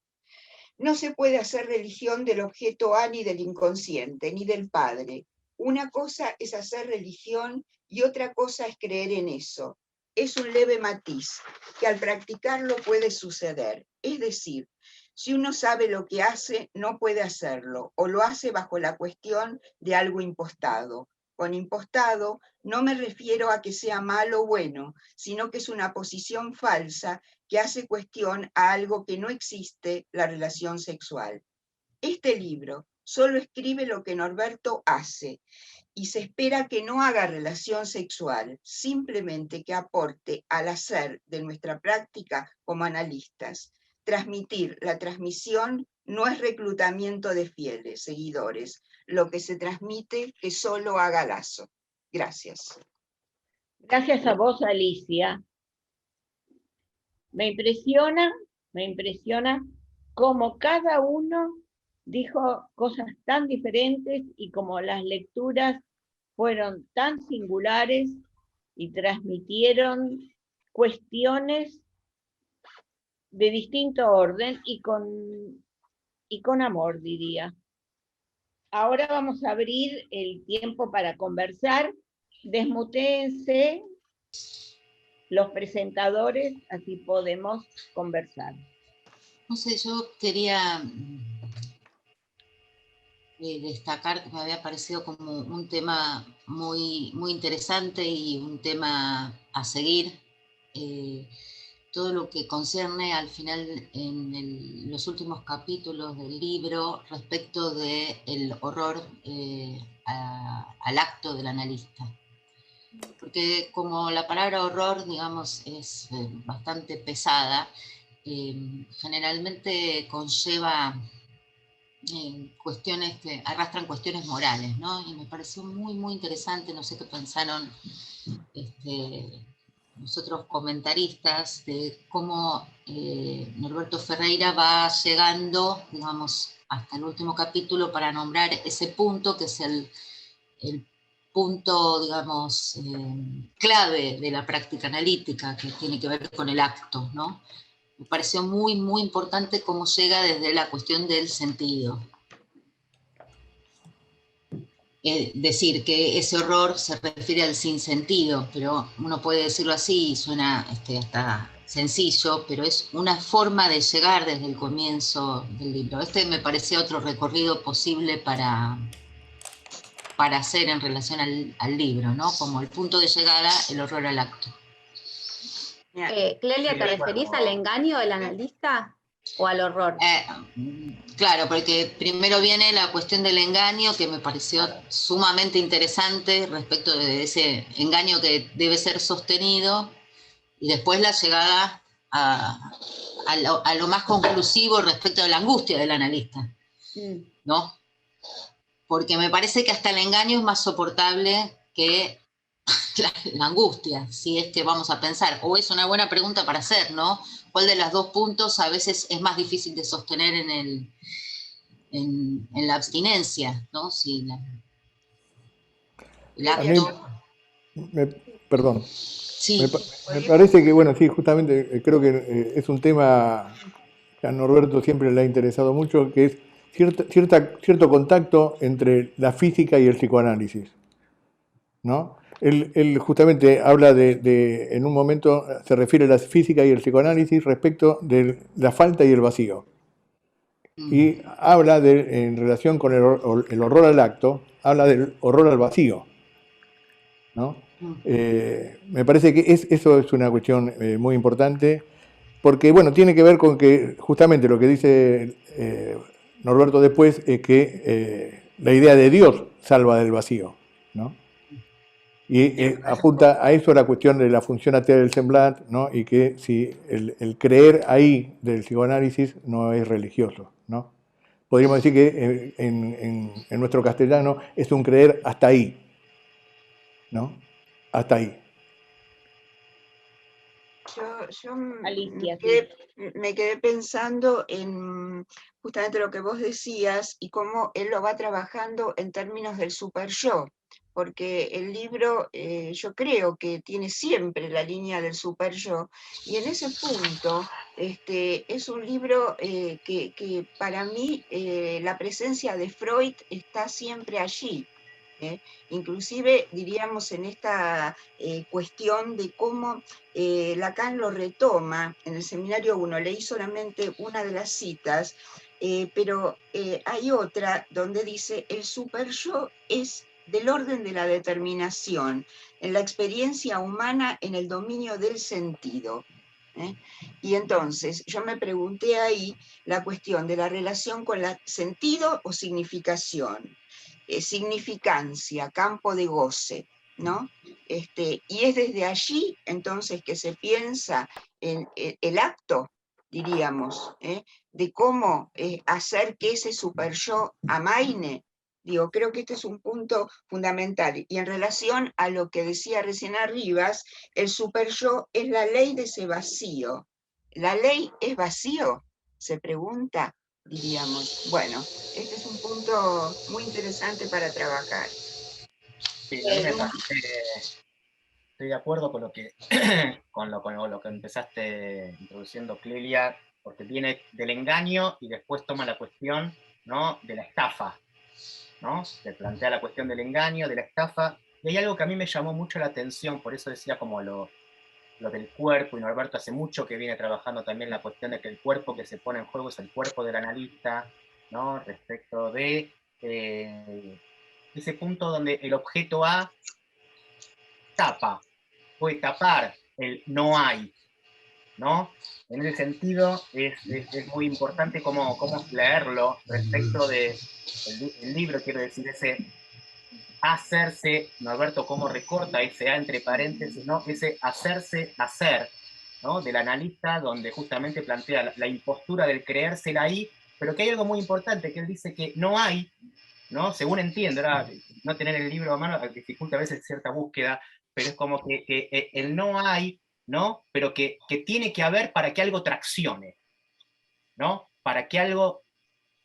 No se puede hacer religión del objeto A ni del inconsciente, ni del padre. Una cosa es hacer religión y otra cosa es creer en eso. Es un leve matiz que al practicarlo puede suceder. Es decir, si uno sabe lo que hace, no puede hacerlo, o lo hace bajo la cuestión de algo impostado. Con impostado no me refiero a que sea malo o bueno, sino que es una posición falsa que hace cuestión a algo que no existe, la relación sexual. Este libro solo escribe lo que Norberto hace, y se espera que no haga relación sexual, simplemente que aporte al hacer de nuestra práctica como analistas. Transmitir, la transmisión no es reclutamiento de fieles, seguidores, lo que se transmite que solo haga lazo. Gracias. Gracias a vos, Alicia. Me impresiona cómo cada uno dijo cosas tan diferentes y como las lecturas fueron tan singulares y transmitieron cuestiones de distinto orden y con amor, diría. Ahora vamos a abrir el tiempo para conversar. Desmutéense los presentadores, así podemos conversar. No sé, yo quería destacar que me había parecido como un tema muy, muy interesante y un tema a seguir. Todo lo que concierne al final en los últimos capítulos del libro respecto del horror al acto del analista. Porque como la palabra horror, digamos, es bastante pesada, generalmente conlleva cuestiones que arrastran cuestiones morales, ¿no? Y me pareció muy, muy interesante, no sé qué pensaron nosotros comentaristas, de cómo Norberto Ferreira va llegando, digamos, hasta el último capítulo para nombrar ese punto que es el punto, digamos, clave de la práctica analítica, que tiene que ver con el acto, ¿no? Me pareció muy, muy importante cómo llega desde la cuestión del sentido. decir que ese horror se refiere al sinsentido, pero uno puede decirlo así, suena hasta sencillo, pero es una forma de llegar desde el comienzo del libro. Este me parece otro recorrido posible para hacer en relación al libro, ¿no? Como el punto de llegada, el horror al acto. Clelia, ¿te referís al engaño del analista o al horror? Claro, porque primero viene la cuestión del engaño, que me pareció sumamente interesante respecto de ese engaño que debe ser sostenido, y después la llegada a lo más conclusivo respecto de la angustia del analista, ¿no? Porque me parece que hasta el engaño es más soportable que la angustia, si es que vamos a pensar, o es una buena pregunta para hacer, ¿no? ¿Cuál de los dos puntos a veces es más difícil de sostener en la abstinencia, ¿no? Si el acto... Perdón. Sí. Me parece que, bueno, sí, justamente creo que es un tema que a Norberto siempre le ha interesado mucho, que es cierto contacto entre la física y el psicoanálisis, ¿no? Él justamente habla en un momento, se refiere a la física y el psicoanálisis respecto de la falta y el vacío. Y habla en relación con el horror al acto, habla del horror al vacío, ¿no? Me parece que eso es una cuestión muy importante, porque, bueno, tiene que ver con que justamente lo que dice Norberto después es que la idea de Dios salva del vacío, ¿no? Y apunta a eso la cuestión de la función atea del semblant, ¿no? Y que si el creer ahí del psicoanálisis no es religioso, ¿no? Podríamos decir que en nuestro castellano es un creer hasta ahí, ¿no? Hasta ahí. Yo Alicia, me quedé pensando en justamente lo que vos decías y cómo él lo va trabajando en términos del super yo, porque el libro yo creo que tiene siempre la línea del super yo, y en ese punto es un libro que para mí la presencia de Freud está siempre allí. Inclusive diríamos en esta cuestión de cómo Lacan lo retoma en el seminario 1, leí solamente una de las citas, pero hay otra donde dice: el super yo es del orden de la determinación, en la experiencia humana, en el dominio del sentido. Y entonces yo me pregunté ahí la cuestión de la relación con la sentido o significación. Significancia, campo de goce, ¿no? Y es desde allí entonces que se piensa en el acto, diríamos, de cómo hacer que ese super yo amaine. Digo, creo que este es un punto fundamental. Y en relación a lo que decía recién Arribas, el super yo es la ley de ese vacío. ¿La ley es vacío?, se pregunta, diríamos. Bueno, este es un punto muy interesante para trabajar. Sí, a mí me parece, estoy de acuerdo con lo que, con lo que empezaste introduciendo, Clelia, porque viene del engaño y después toma la cuestión, ¿no?, de la estafa, ¿no? Se plantea la cuestión del engaño, de la estafa, y hay algo que a mí me llamó mucho la atención, por eso decía como lo del cuerpo, y Norberto hace mucho que viene trabajando también la cuestión de que el cuerpo que se pone en juego es el cuerpo del analista, ¿no?, respecto de ese punto donde el objeto A puede tapar el no hay, ¿no? En ese sentido es muy importante cómo leerlo respecto de el libro, quiero decir, ese hacerse, Norberto cómo recorta ese A entre paréntesis, ¿no? Ese hacerse hacer, ¿no?, del analista, donde justamente plantea la impostura del creérsela ahí, pero que hay algo muy importante, que él dice que no hay, ¿no?, según entiendo, no tener el libro a mano dificulta a veces cierta búsqueda, pero es como que el no hay, ¿no?, pero que tiene que haber para que algo traccione, ¿no?, para que algo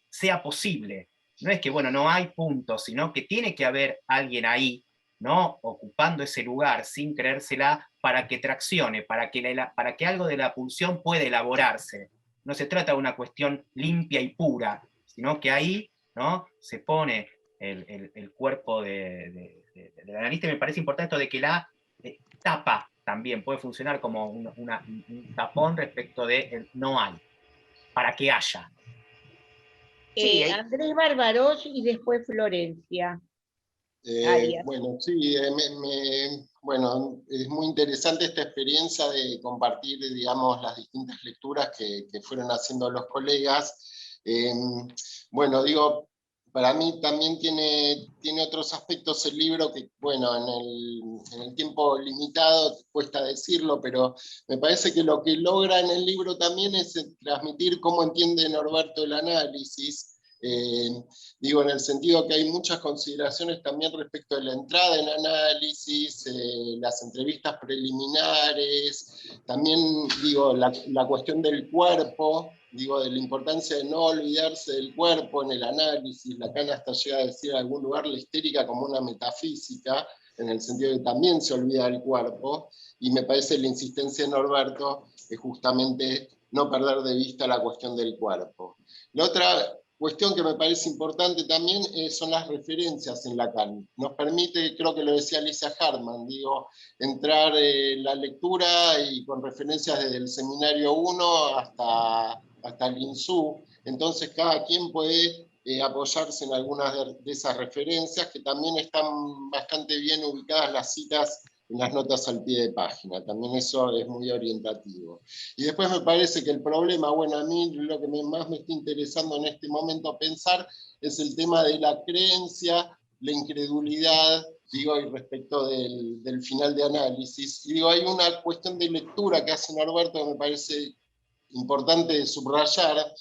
sea posible. No es que, bueno, no hay puntos, sino que tiene que haber alguien ahí, ¿no?, ocupando ese lugar sin creérsela para que traccione, para que algo de la pulsión pueda elaborarse. No se trata de una cuestión limpia y pura, sino que ahí, ¿no?, se pone el cuerpo del analista, y me parece importante esto de que la tapa también puede funcionar como un tapón respecto de no hay, para que haya. Sí, Andrés Barbaros y después Florencia. Bueno, sí, bueno, es muy interesante esta experiencia de compartir, digamos, las distintas lecturas que fueron haciendo los colegas. Bueno, digo, para mí también tiene otros aspectos el libro que, bueno, en el tiempo limitado cuesta decirlo, pero me parece que lo que logra en el libro también es transmitir cómo entiende Norberto el análisis. Digo, en el sentido que hay muchas consideraciones también respecto de la entrada en análisis, las entrevistas preliminares, también digo, la cuestión del cuerpo, digo, de la importancia de no olvidarse del cuerpo en el análisis. Lacan hasta llega a decir en algún lugar la histérica como una metafísica, en el sentido de que también se olvida del cuerpo, y me parece la insistencia de Norberto es justamente no perder de vista la cuestión del cuerpo. La otra cuestión que me parece importante también son las referencias en Lacan. Nos permite, creo que lo decía Alicia Hartman, digo, entrar en la lectura y con referencias desde el Seminario 1 hasta el INSU. Entonces cada quien puede apoyarse en algunas de esas referencias, que también están bastante bien ubicadas las citas en las notas al pie de página. También eso es muy orientativo. Y después me parece que el problema, bueno, a mí lo que más me está interesando en este momento pensar es el tema de la creencia, la incredulidad, digo, y respecto del final de análisis. Y digo, hay una cuestión de lectura que hace Norberto que me parece importante subrayar,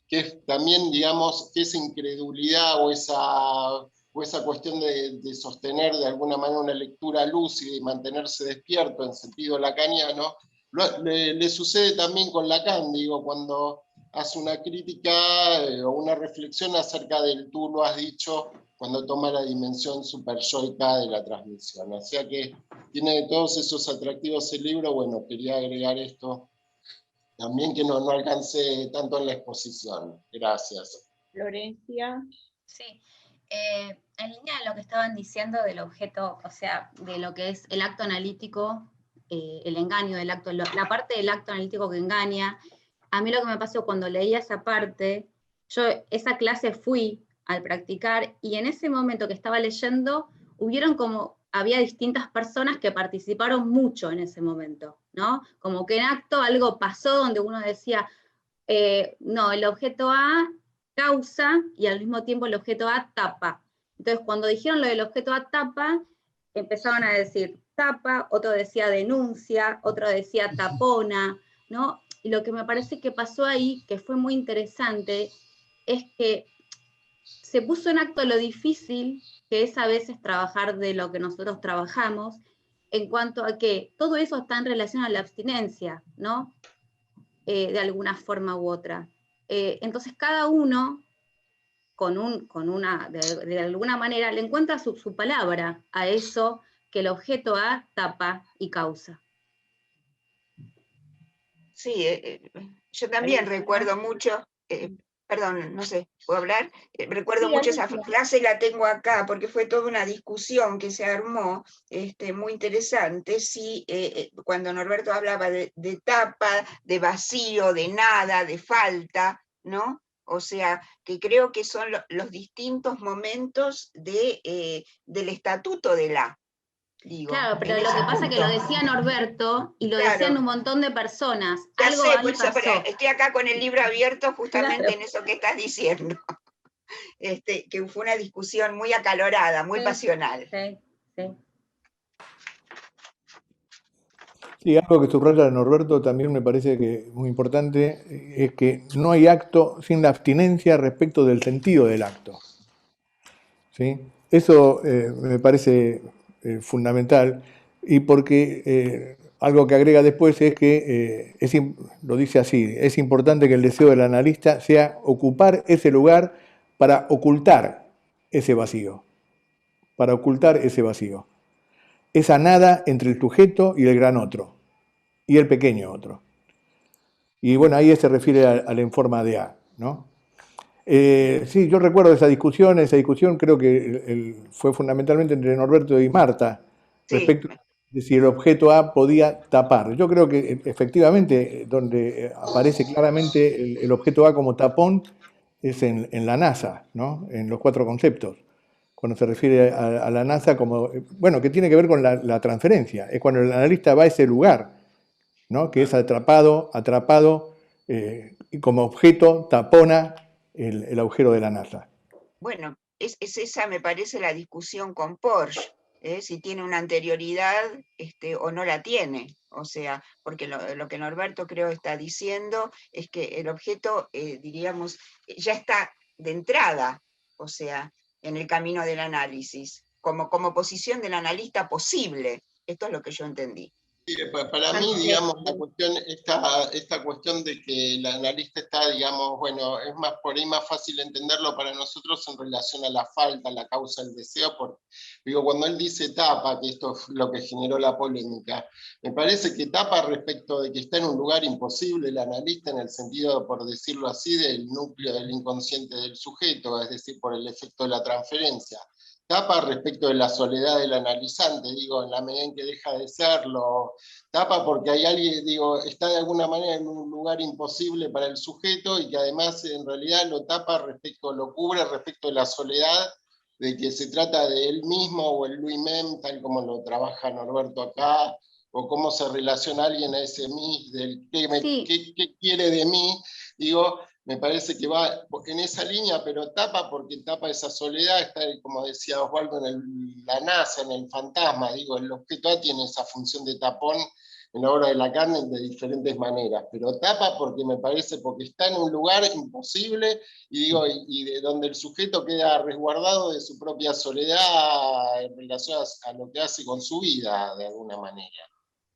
que es también, digamos, que esa incredulidad o esa cuestión de sostener de alguna manera una lectura lúcida y mantenerse despierto en sentido lacaniano, le sucede también con Lacan, digo, cuando hace una crítica o una reflexión acerca del tú lo has dicho, cuando toma la dimensión superyoica de la transmisión. O sea que tiene todos esos atractivos el libro. Bueno, quería agregar esto también, que no alcancé tanto en la exposición. Gracias. Florencia. Sí, en línea de lo que estaban diciendo del objeto, o sea, de lo que es el acto analítico, el engaño del acto, la parte del acto analítico que engaña, a mí lo que me pasó cuando leía esa parte, yo esa clase fui al practicar, y en ese momento que estaba leyendo, había distintas personas que participaron mucho en ese momento, ¿no? Como que en acto algo pasó donde uno decía, no, el objeto A causa y al mismo tiempo el objeto A tapa. Entonces cuando dijeron lo del objeto A tapa, empezaban a decir tapa, otro decía denuncia, otro decía tapona, ¿no? Y lo que me parece que pasó ahí, que fue muy interesante, es que se puso en acto lo difícil que es a veces trabajar de lo que nosotros trabajamos, en cuanto a que todo eso está en relación a la abstinencia, ¿no? De alguna forma u otra. Entonces cada uno, de alguna manera, le encuentra su palabra a eso que el objeto A tapa y causa. Sí, yo también recuerdo mucho, perdón, no sé, ¿puedo hablar? Recuerdo mucho esa clase, la tengo acá, porque fue toda una discusión que se armó, muy interesante, sí, cuando Norberto hablaba de tapa, de vacío, de nada, de falta, ¿no? O sea, que creo que son los distintos momentos del estatuto de la. Digo, claro, pero lo que pasa es que lo decía Norberto y lo decían un montón de personas. Ya algo sé, ahí pues, pasó. estoy acá con el libro abierto justamente Claro. en eso que estás diciendo. Que fue una discusión muy acalorada, muy pasional. Sí, sí. Sí, algo que subraya Norberto también me parece que es muy importante, es que no hay acto sin la abstinencia respecto del sentido del acto. ¿Sí? Eso me parece fundamental, y porque algo que agrega después es que, lo dice así, es importante que el deseo del analista sea ocupar ese lugar para ocultar ese vacío, esa nada entre el sujeto y el gran otro, y el pequeño otro. Y bueno, ahí se refiere al en forma de A, ¿no? Sí, yo recuerdo esa discusión creo que fue fundamentalmente entre Norberto y Marta, Sí, respecto de si el objeto A podía tapar. Yo creo que efectivamente donde aparece claramente el objeto A como tapón es en la NASA, ¿no? En los 4 conceptos, cuando se refiere a la NASA como, bueno, que tiene que ver con la transferencia, es cuando el analista va a ese lugar, ¿no? Que es atrapado, y como objeto tapona el agujero de la NASA. bueno, es esa me parece la discusión con Porsche, si tiene una anterioridad o no la tiene. O sea, porque lo que Norberto creo está diciendo es que el objeto, diríamos, ya está de entrada, o sea, en el camino del análisis, como posición del analista posible. Esto es lo que yo entendí. Sí, para mí, digamos, esta cuestión de que el analista está, digamos, bueno, es más por ahí más fácil entenderlo para nosotros en relación a la falta, la causa, el deseo, porque, digo, cuando él dice tapa, que esto es lo que generó la polémica, me parece que tapa respecto de que está en un lugar imposible el analista en el sentido, por decirlo así, del núcleo del inconsciente del sujeto, es decir, por el efecto de la transferencia. Tapa respecto de la soledad del analizante, digo, en la medida en que deja de serlo. Tapa porque hay alguien, digo, está de alguna manera en un lugar imposible para el sujeto y que además en realidad lo tapa respecto, lo cubre respecto de la soledad, de que se trata de él mismo o el lui-même, tal como lo trabaja Norberto acá, o cómo se relaciona alguien a ese mí, del Sí, qué quiere de mí, digo, me parece que va en esa línea, pero tapa porque tapa esa soledad, está, como decía Osvaldo, en la NASA, en el fantasma, digo, el objeto A tiene esa función de tapón en la obra de Lacan de diferentes maneras, pero tapa porque me parece, porque está en un lugar imposible, y digo, y de donde el sujeto queda resguardado de su propia soledad en relación a lo que hace con su vida, de alguna manera.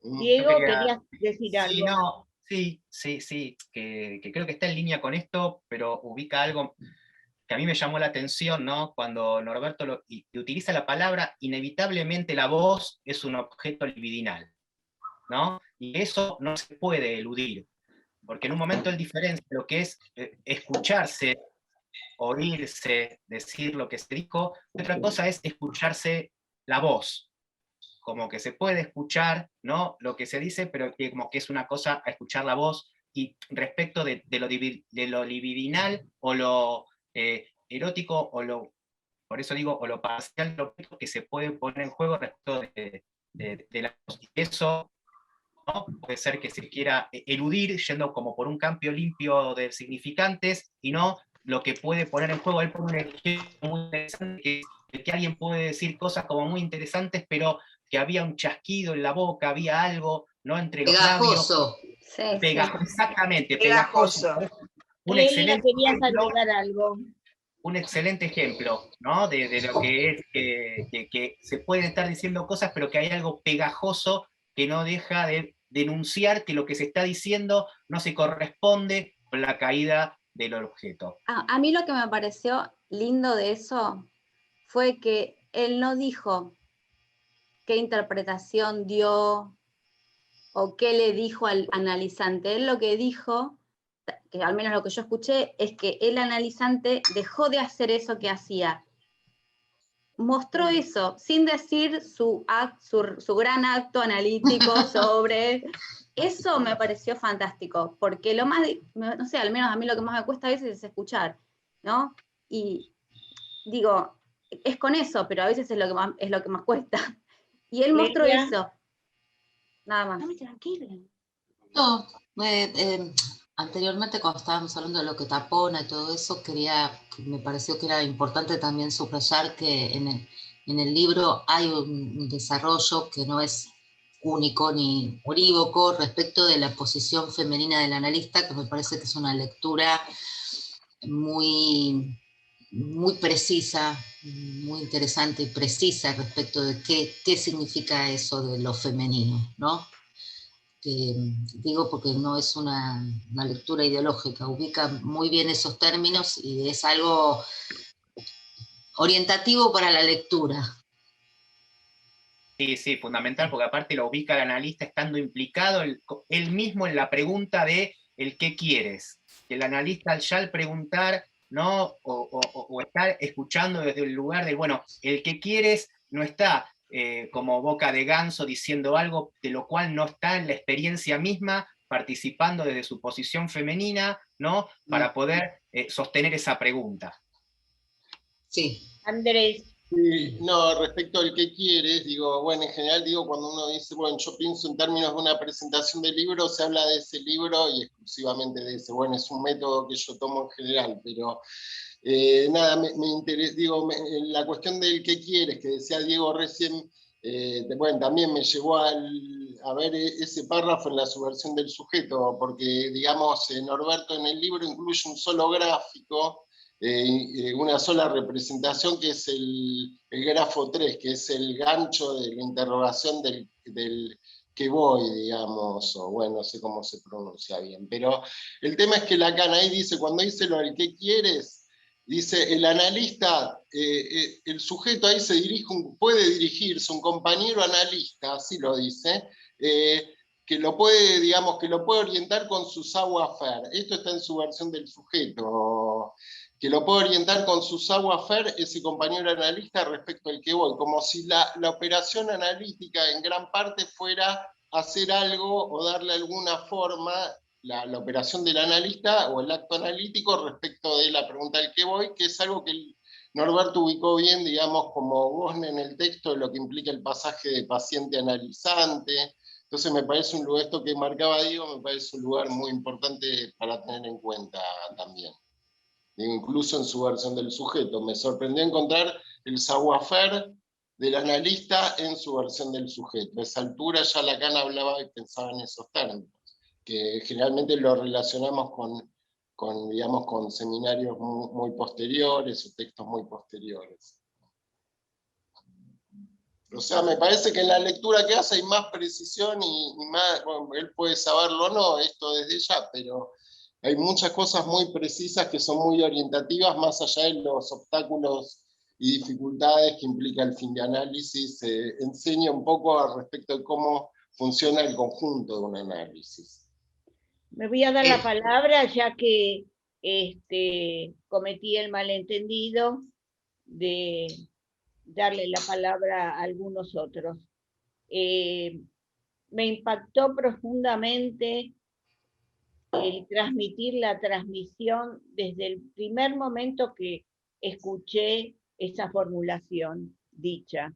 Yo Diego, quería, querías decir sí, algo. no, sí, que creo que está en línea con esto, pero ubica algo que a mí me llamó la atención, ¿no? Cuando Norberto y utiliza la palabra, inevitablemente la voz es un objeto libidinal, ¿no? Y eso no se puede eludir, porque en un momento él diferencia lo que es escucharse, oírse, decir lo que se dijo, y otra cosa es escucharse la voz, como que se puede escuchar, ¿no? Lo que se dice, pero que como que es una cosa a escuchar la voz, y respecto de lo libidinal o lo erótico, por eso digo, o lo parcial, lo que se puede poner en juego respecto de la voz. Y eso, ¿no? Puede ser que se quiera eludir yendo como por un campo limpio de significantes, y no lo que puede poner en juego. Él pone un ejemplo muy interesante, que es que alguien puede decir cosas como muy interesantes, pero que había un chasquido en la boca, había algo, ¿no? Entre los labios. Pegajoso. sí, sí. Exactamente, pegajoso. Pegajoso. Un Leila, excelente querías ejemplo, agregar algo. ¿no? De lo que es que se pueden estar diciendo cosas, pero que hay algo pegajoso que no deja de denunciar que lo que se está diciendo no se corresponde con la caída del objeto. A mí lo que me pareció lindo de eso fue que él no dijo qué interpretación dio o qué le dijo al analizante. Él lo que dijo, que al menos lo que yo escuché, es que el analizante dejó de hacer eso que hacía. Mostró eso, sin decir su gran acto analítico sobre... Eso me pareció fantástico, porque lo más, no sé, al menos a mí lo que más me cuesta a veces es escuchar, ¿no? Y digo, es con eso, pero a veces es lo que más cuesta. Y él mostró Leila, eso, nada más. No, anteriormente cuando estábamos hablando de lo que tapona y todo eso, me pareció que era importante también subrayar que en el libro hay un desarrollo que no es único ni unívoco respecto de la posición femenina del analista, que me parece que es una lectura muy, muy precisa, muy interesante y precisa respecto de qué significa eso de lo femenino, ¿no? Que digo porque no es una lectura ideológica, ubica muy bien esos términos y es algo orientativo para la lectura. Sí, fundamental, porque aparte lo ubica el analista estando implicado él mismo en la pregunta de el qué quieres. El analista ya al preguntar ¿no? O estar escuchando desde el lugar de, bueno, el que quieres no está como boca de ganso diciendo algo de lo cual no está en la experiencia misma, participando desde su posición femenina, ¿no? Para poder sostener esa pregunta. Sí. Andrés. Sí, no, respecto al que quieres, digo, bueno, en general digo, cuando uno dice, bueno, yo pienso en términos de una presentación de libro, se habla de ese libro y exclusivamente de ese. Bueno, es un método que yo tomo en general, pero nada, me interesa, digo, la cuestión del que quieres, que decía Diego recién, bueno, también me llevó a ver ese párrafo en la subversión del sujeto, porque, digamos, Norberto en el libro incluye un solo gráfico, una sola representación, que es el grafo 3, que es el gancho de la interrogación del que voy, digamos, o bueno, no sé cómo se pronuncia bien, pero el tema es que Lacan ahí dice, cuando dice lo del que quieres, dice, el analista, el sujeto ahí puede dirigirse, un compañero analista, así lo dice, que lo puede, digamos, que lo puede orientar con su savoir-faire. Esto está en su versión del sujeto, que lo puede orientar con su savoir-faire ese compañero analista respecto al que voy, como si la operación analítica en gran parte fuera hacer algo o darle alguna forma, la operación del analista o el acto analítico respecto de la pregunta al que voy, que es algo que Norberto ubicó bien, digamos, como Gosne en el texto, de lo que implica el pasaje de paciente analizante. Entonces me parece un lugar, esto que marcaba Diego, me parece un lugar muy importante para tener en cuenta también. Incluso en su versión del sujeto. Me sorprendió encontrar el savoir-faire del analista en su versión del sujeto. A esa altura ya Lacan hablaba y pensaba en esos términos, que generalmente lo relacionamos digamos, con seminarios muy posteriores o textos muy posteriores. O sea, me parece que en la lectura que hace hay más precisión y más, bueno, él puede saberlo o no, esto desde ya, pero hay muchas cosas muy precisas que son muy orientativas, más allá de los obstáculos y dificultades que implica el fin de análisis. Enseña un poco al respecto de cómo funciona el conjunto de un análisis. Me voy a dar la palabra, ya que cometí el malentendido de darle la palabra a algunos otros. Me impactó profundamente el transmitir la transmisión desde el primer momento que escuché esa formulación dicha.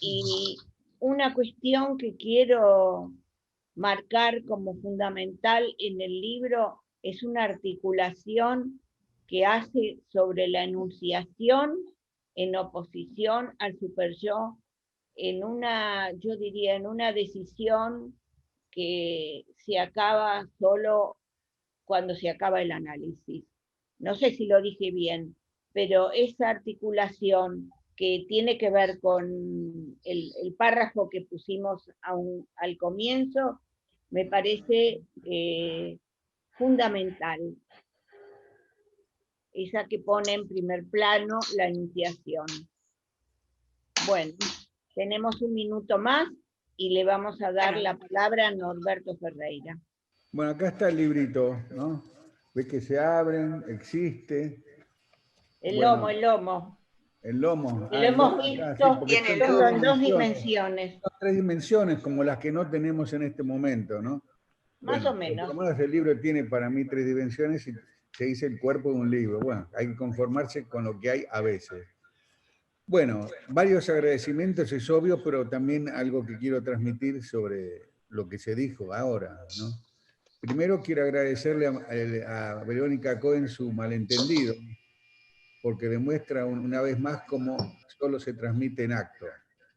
Y una cuestión que quiero marcar como fundamental en el libro es una articulación que hace sobre la enunciación en oposición al superyo, yo diría, en una decisión que se acaba solo cuando se acaba el análisis. No sé si lo dije bien, pero esa articulación que tiene que ver con el párrafo que pusimos al comienzo, me parece fundamental. Esa que pone en primer plano la enunciación. Bueno, tenemos un minuto más y le vamos a dar la palabra a Norberto Ferreira. Bueno, acá está el librito, ¿no? Ves que se abren, existe. El lomo. El lomo. Lo hemos visto, sí, en 2 dimensiones. Son 3 dimensiones como las que no tenemos en este momento, ¿no? Más o menos. Por lo menos el libro tiene para mí 3 dimensiones y se dice el cuerpo de un libro. Bueno, hay que conformarse con lo que hay a veces. Bueno, varios agradecimientos, es obvio, pero también algo que quiero transmitir sobre lo que se dijo ahora, ¿no? Primero quiero agradecerle a Verónica Cohen su malentendido, porque demuestra una vez más cómo solo se transmite en acto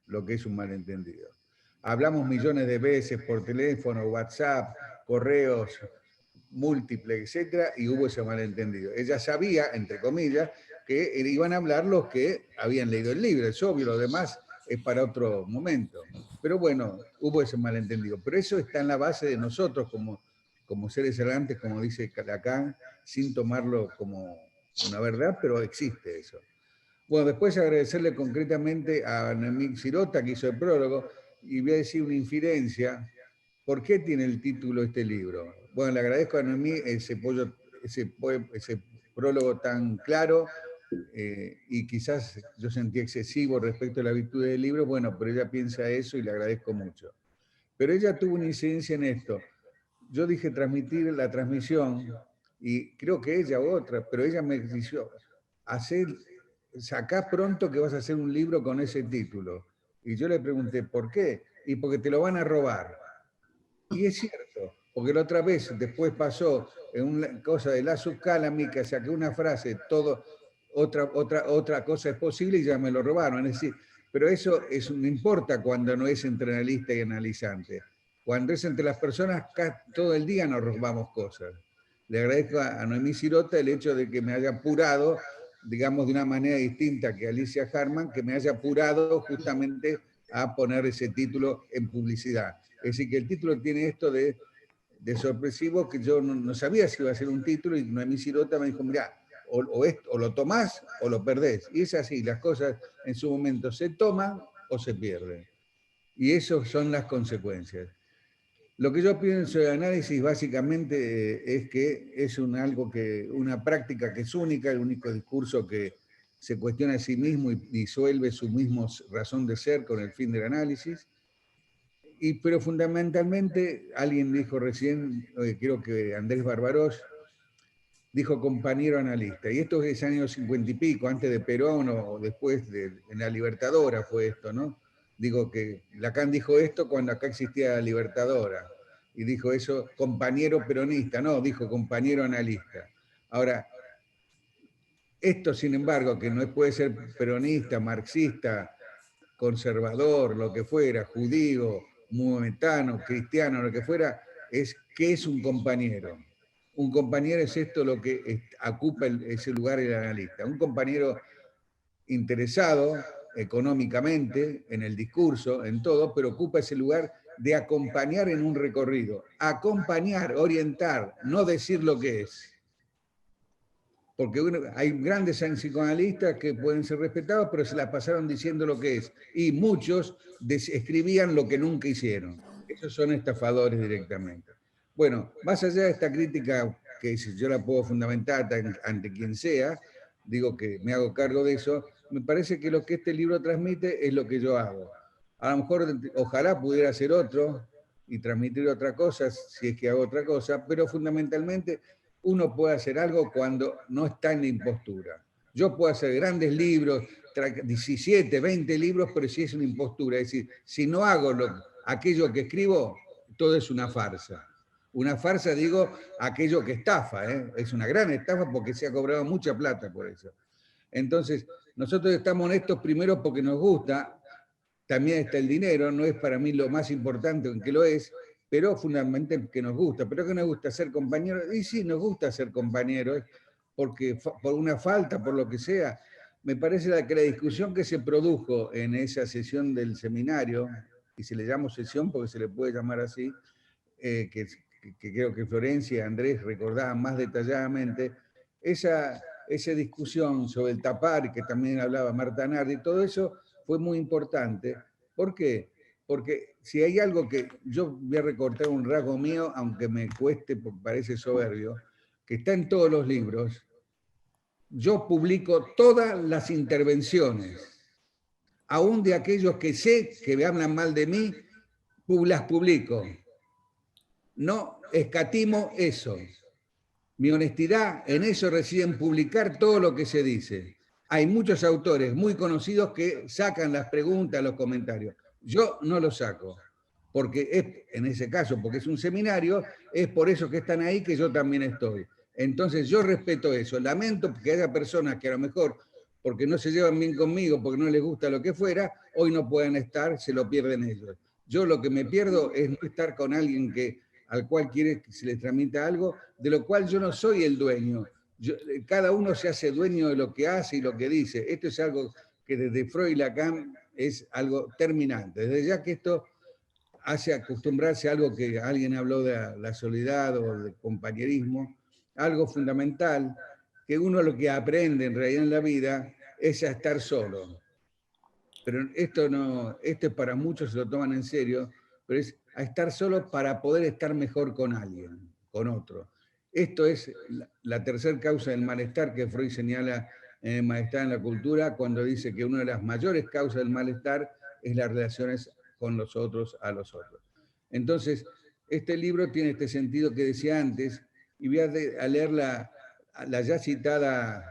lo que es un malentendido. Hablamos millones de veces por teléfono, WhatsApp, correos múltiples, etcétera, y hubo ese malentendido. Ella sabía, entre comillas, que iban a hablar los que habían leído el libro, es obvio, lo demás es para otro momento. Pero bueno, hubo ese malentendido. Pero eso está en la base de nosotros como seres errantes, como dice Lacan, sin tomarlo como una verdad, pero existe eso. Bueno, después agradecerle concretamente a Noemí Sirota, que hizo el prólogo, y voy a decir una infidencia. ¿Por qué tiene el título este libro? Bueno, le agradezco a Noemí ese ese prólogo tan claro, y quizás yo sentí excesivo respecto a la virtud del libro, bueno, pero ella piensa eso y le agradezco mucho. Pero ella tuvo una incidencia en esto. Yo dije transmitir la transmisión, y creo que ella u otra, pero ella me dijo, sacá pronto que vas a hacer un libro con ese título. Y yo le pregunté, ¿por qué? Y porque te lo van a robar. Y es cierto, porque la otra vez, después pasó en una cosa de la subcalami, que saqué una frase, otra cosa es posible y ya me lo robaron. Es decir, pero eso no importa cuando no es entre analista y analizante. Cuando es entre las personas, todo el día nos robamos cosas. Le agradezco a Noemí Sirota el hecho de que me haya apurado, digamos de una manera distinta que Alicia Harman, que me haya apurado justamente a poner ese título en publicidad. Es decir, que el título tiene esto de sorpresivo, que yo no sabía si iba a ser un título, y Noemí Sirota me dijo, mirá, o lo tomás o lo perdés. Y es así, las cosas en su momento se toman o se pierden. Y esas son las consecuencias. Lo que yo pienso de análisis básicamente es que es una práctica que es única, el único discurso que se cuestiona a sí mismo y disuelve su mismo razón de ser con el fin del análisis. Pero fundamentalmente, alguien dijo recién, creo que Andrés Barbaros, dijo compañero analista. Y esto es años 50 y pico, antes de Perón o después en la Libertadora fue esto, ¿no? Digo que Lacan dijo esto cuando acá existía la Libertadora. Y dijo eso, compañero peronista, no, dijo compañero analista. Ahora, esto, sin embargo, que no puede ser peronista, marxista, conservador, lo que fuera, judío, muhametano, cristiano, lo que fuera, es ¿qué es un compañero? Un compañero es esto lo que ocupa ese lugar el analista. Un compañero interesado económicamente, en el discurso, en todo, pero ocupa ese lugar de acompañar en un recorrido. Acompañar, orientar, no decir lo que es. Porque hay grandes psicoanalistas que pueden ser respetados, pero se la pasaron diciendo lo que es. Y muchos escribían lo que nunca hicieron. Esos son estafadores directamente. Bueno, más allá de esta crítica, que yo la puedo fundamentar ante quien sea, digo que me hago cargo de eso, me parece que lo que este libro transmite es lo que yo hago. A lo mejor, ojalá pudiera hacer otro y transmitir otra cosa, si es que hago otra cosa, pero fundamentalmente uno puede hacer algo cuando no está en la impostura. Yo puedo hacer grandes libros, 17, 20 libros, pero si es una impostura, es decir, si no hago aquello que escribo, todo es una farsa. Una farsa, digo, aquello que estafa, ¿eh? Es una gran estafa porque se ha cobrado mucha plata por eso. Entonces, nosotros estamos honestos primero porque nos gusta, también está el dinero, no es para mí lo más importante, aunque lo es, pero fundamentalmente que nos gusta. ¿Pero qué nos gusta ser compañeros? Y sí, nos gusta ser compañeros, porque por una falta, por lo que sea, me parece que la discusión que se produjo en esa sesión del seminario, y se le llama sesión porque se le puede llamar así, que creo que Florencia y Andrés recordaban más detalladamente, esa discusión sobre el tapar, que también hablaba Marta Nardi, todo eso fue muy importante. ¿Por qué? Porque si hay algo que yo voy a recortar un rasgo mío, aunque me cueste porque parece soberbio, que está en todos los libros, yo publico todas las intervenciones, aún de aquellos que sé que me hablan mal de mí, las publico. No escatimo eso. Mi honestidad en eso reside en publicar todo lo que se dice. Hay muchos autores muy conocidos que sacan las preguntas, los comentarios. Yo no los saco, porque es, en ese caso, porque es un seminario, es por eso que están ahí que yo también estoy. Entonces yo respeto eso. Lamento que haya personas que a lo mejor, porque no se llevan bien conmigo, porque no les gusta lo que fuera, hoy no puedan estar, se lo pierden ellos. Yo lo que me pierdo es no estar con alguien al cual quiere que se les tramita algo, de lo cual yo no soy el dueño. Cada uno se hace dueño de lo que hace y lo que dice. Esto es algo que desde Freud y Lacan es algo terminante. Desde ya que esto hace acostumbrarse a algo que alguien habló de la soledad o del compañerismo, algo fundamental, que uno lo que aprende en realidad en la vida es a estar solo. Pero esto es para muchos, se lo toman en serio, pero es a estar solo para poder estar mejor con alguien, con otro. Esto es la tercera causa del malestar que Freud señala en el Malestar en la Cultura, cuando dice que una de las mayores causas del malestar es las relaciones con los otros a los otros. Entonces, este libro tiene este sentido que decía antes, y voy a leer la ya citada,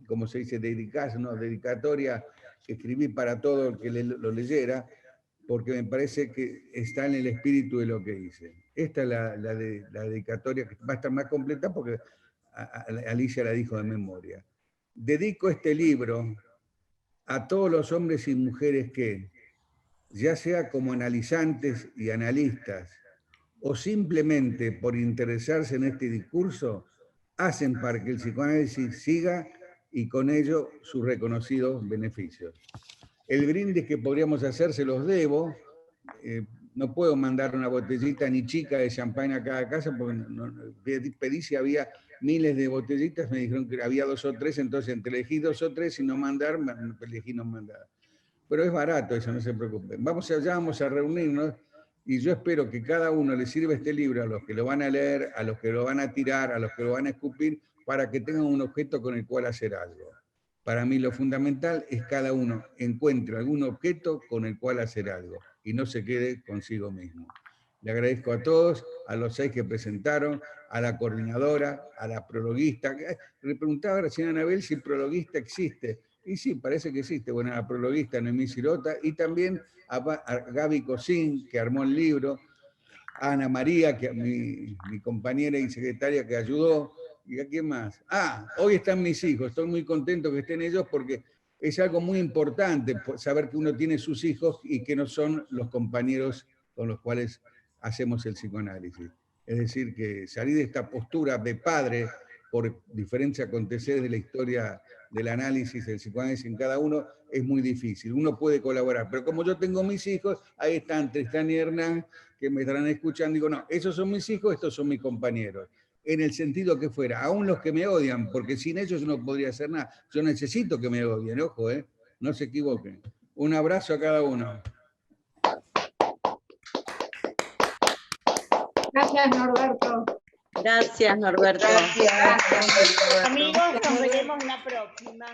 como se dice, dedicatoria que escribí para todo el que lo leyera, porque me parece que está en el espíritu de lo que hice. Esta es la dedicatoria, que va a estar más completa porque Alicia la dijo de memoria. Dedico este libro a todos los hombres y mujeres que, ya sea como analizantes y analistas, o simplemente por interesarse en este discurso, hacen para que el psicoanálisis siga y con ello sus reconocidos beneficios. El brindis que podríamos hacer se los debo. No puedo mandar una botellita ni chica de champán a cada casa, porque pedí si había miles de botellitas, me dijeron que había 2 o 3, entonces entre elegí 2 o 3 y no mandar, elegí no mandar. Pero es barato eso, no se preocupen. Ya vamos a reunirnos y yo espero que cada uno le sirva este libro a los que lo van a leer, a los que lo van a tirar, a los que lo van a escupir, para que tengan un objeto con el cual hacer algo. Para mí lo fundamental es cada uno encuentre algún objeto con el cual hacer algo y no se quede consigo mismo. Le agradezco a todos, a los 6 que presentaron, a la coordinadora, a la prologuista. Le preguntaba recién a Anabel si prologuista existe. Y sí, parece que existe. Bueno, a la prologuista Noemí Sirota y también a Gaby Cosín, que armó el libro, a Ana María, que mi compañera y secretaria que ayudó. ¿Y a quién más? Hoy están mis hijos. Estoy muy contento que estén ellos porque es algo muy importante saber que uno tiene sus hijos y que no son los compañeros con los cuales hacemos el psicoanálisis. Es decir, que salir de esta postura de padre por diferentes aconteceres de la historia del análisis del psicoanálisis en cada uno es muy difícil. Uno puede colaborar, pero como yo tengo mis hijos, ahí están Tristán y Hernán, que me estarán escuchando, digo, no, esos son mis hijos, estos son mis compañeros. En el sentido que fuera, aún los que me odian, porque sin ellos no podría hacer nada. Yo necesito que me odien, ojo, no se equivoquen. Un abrazo a cada uno. Gracias, Norberto. Gracias, Norberto. Gracias. Amigos, nos veremos la próxima.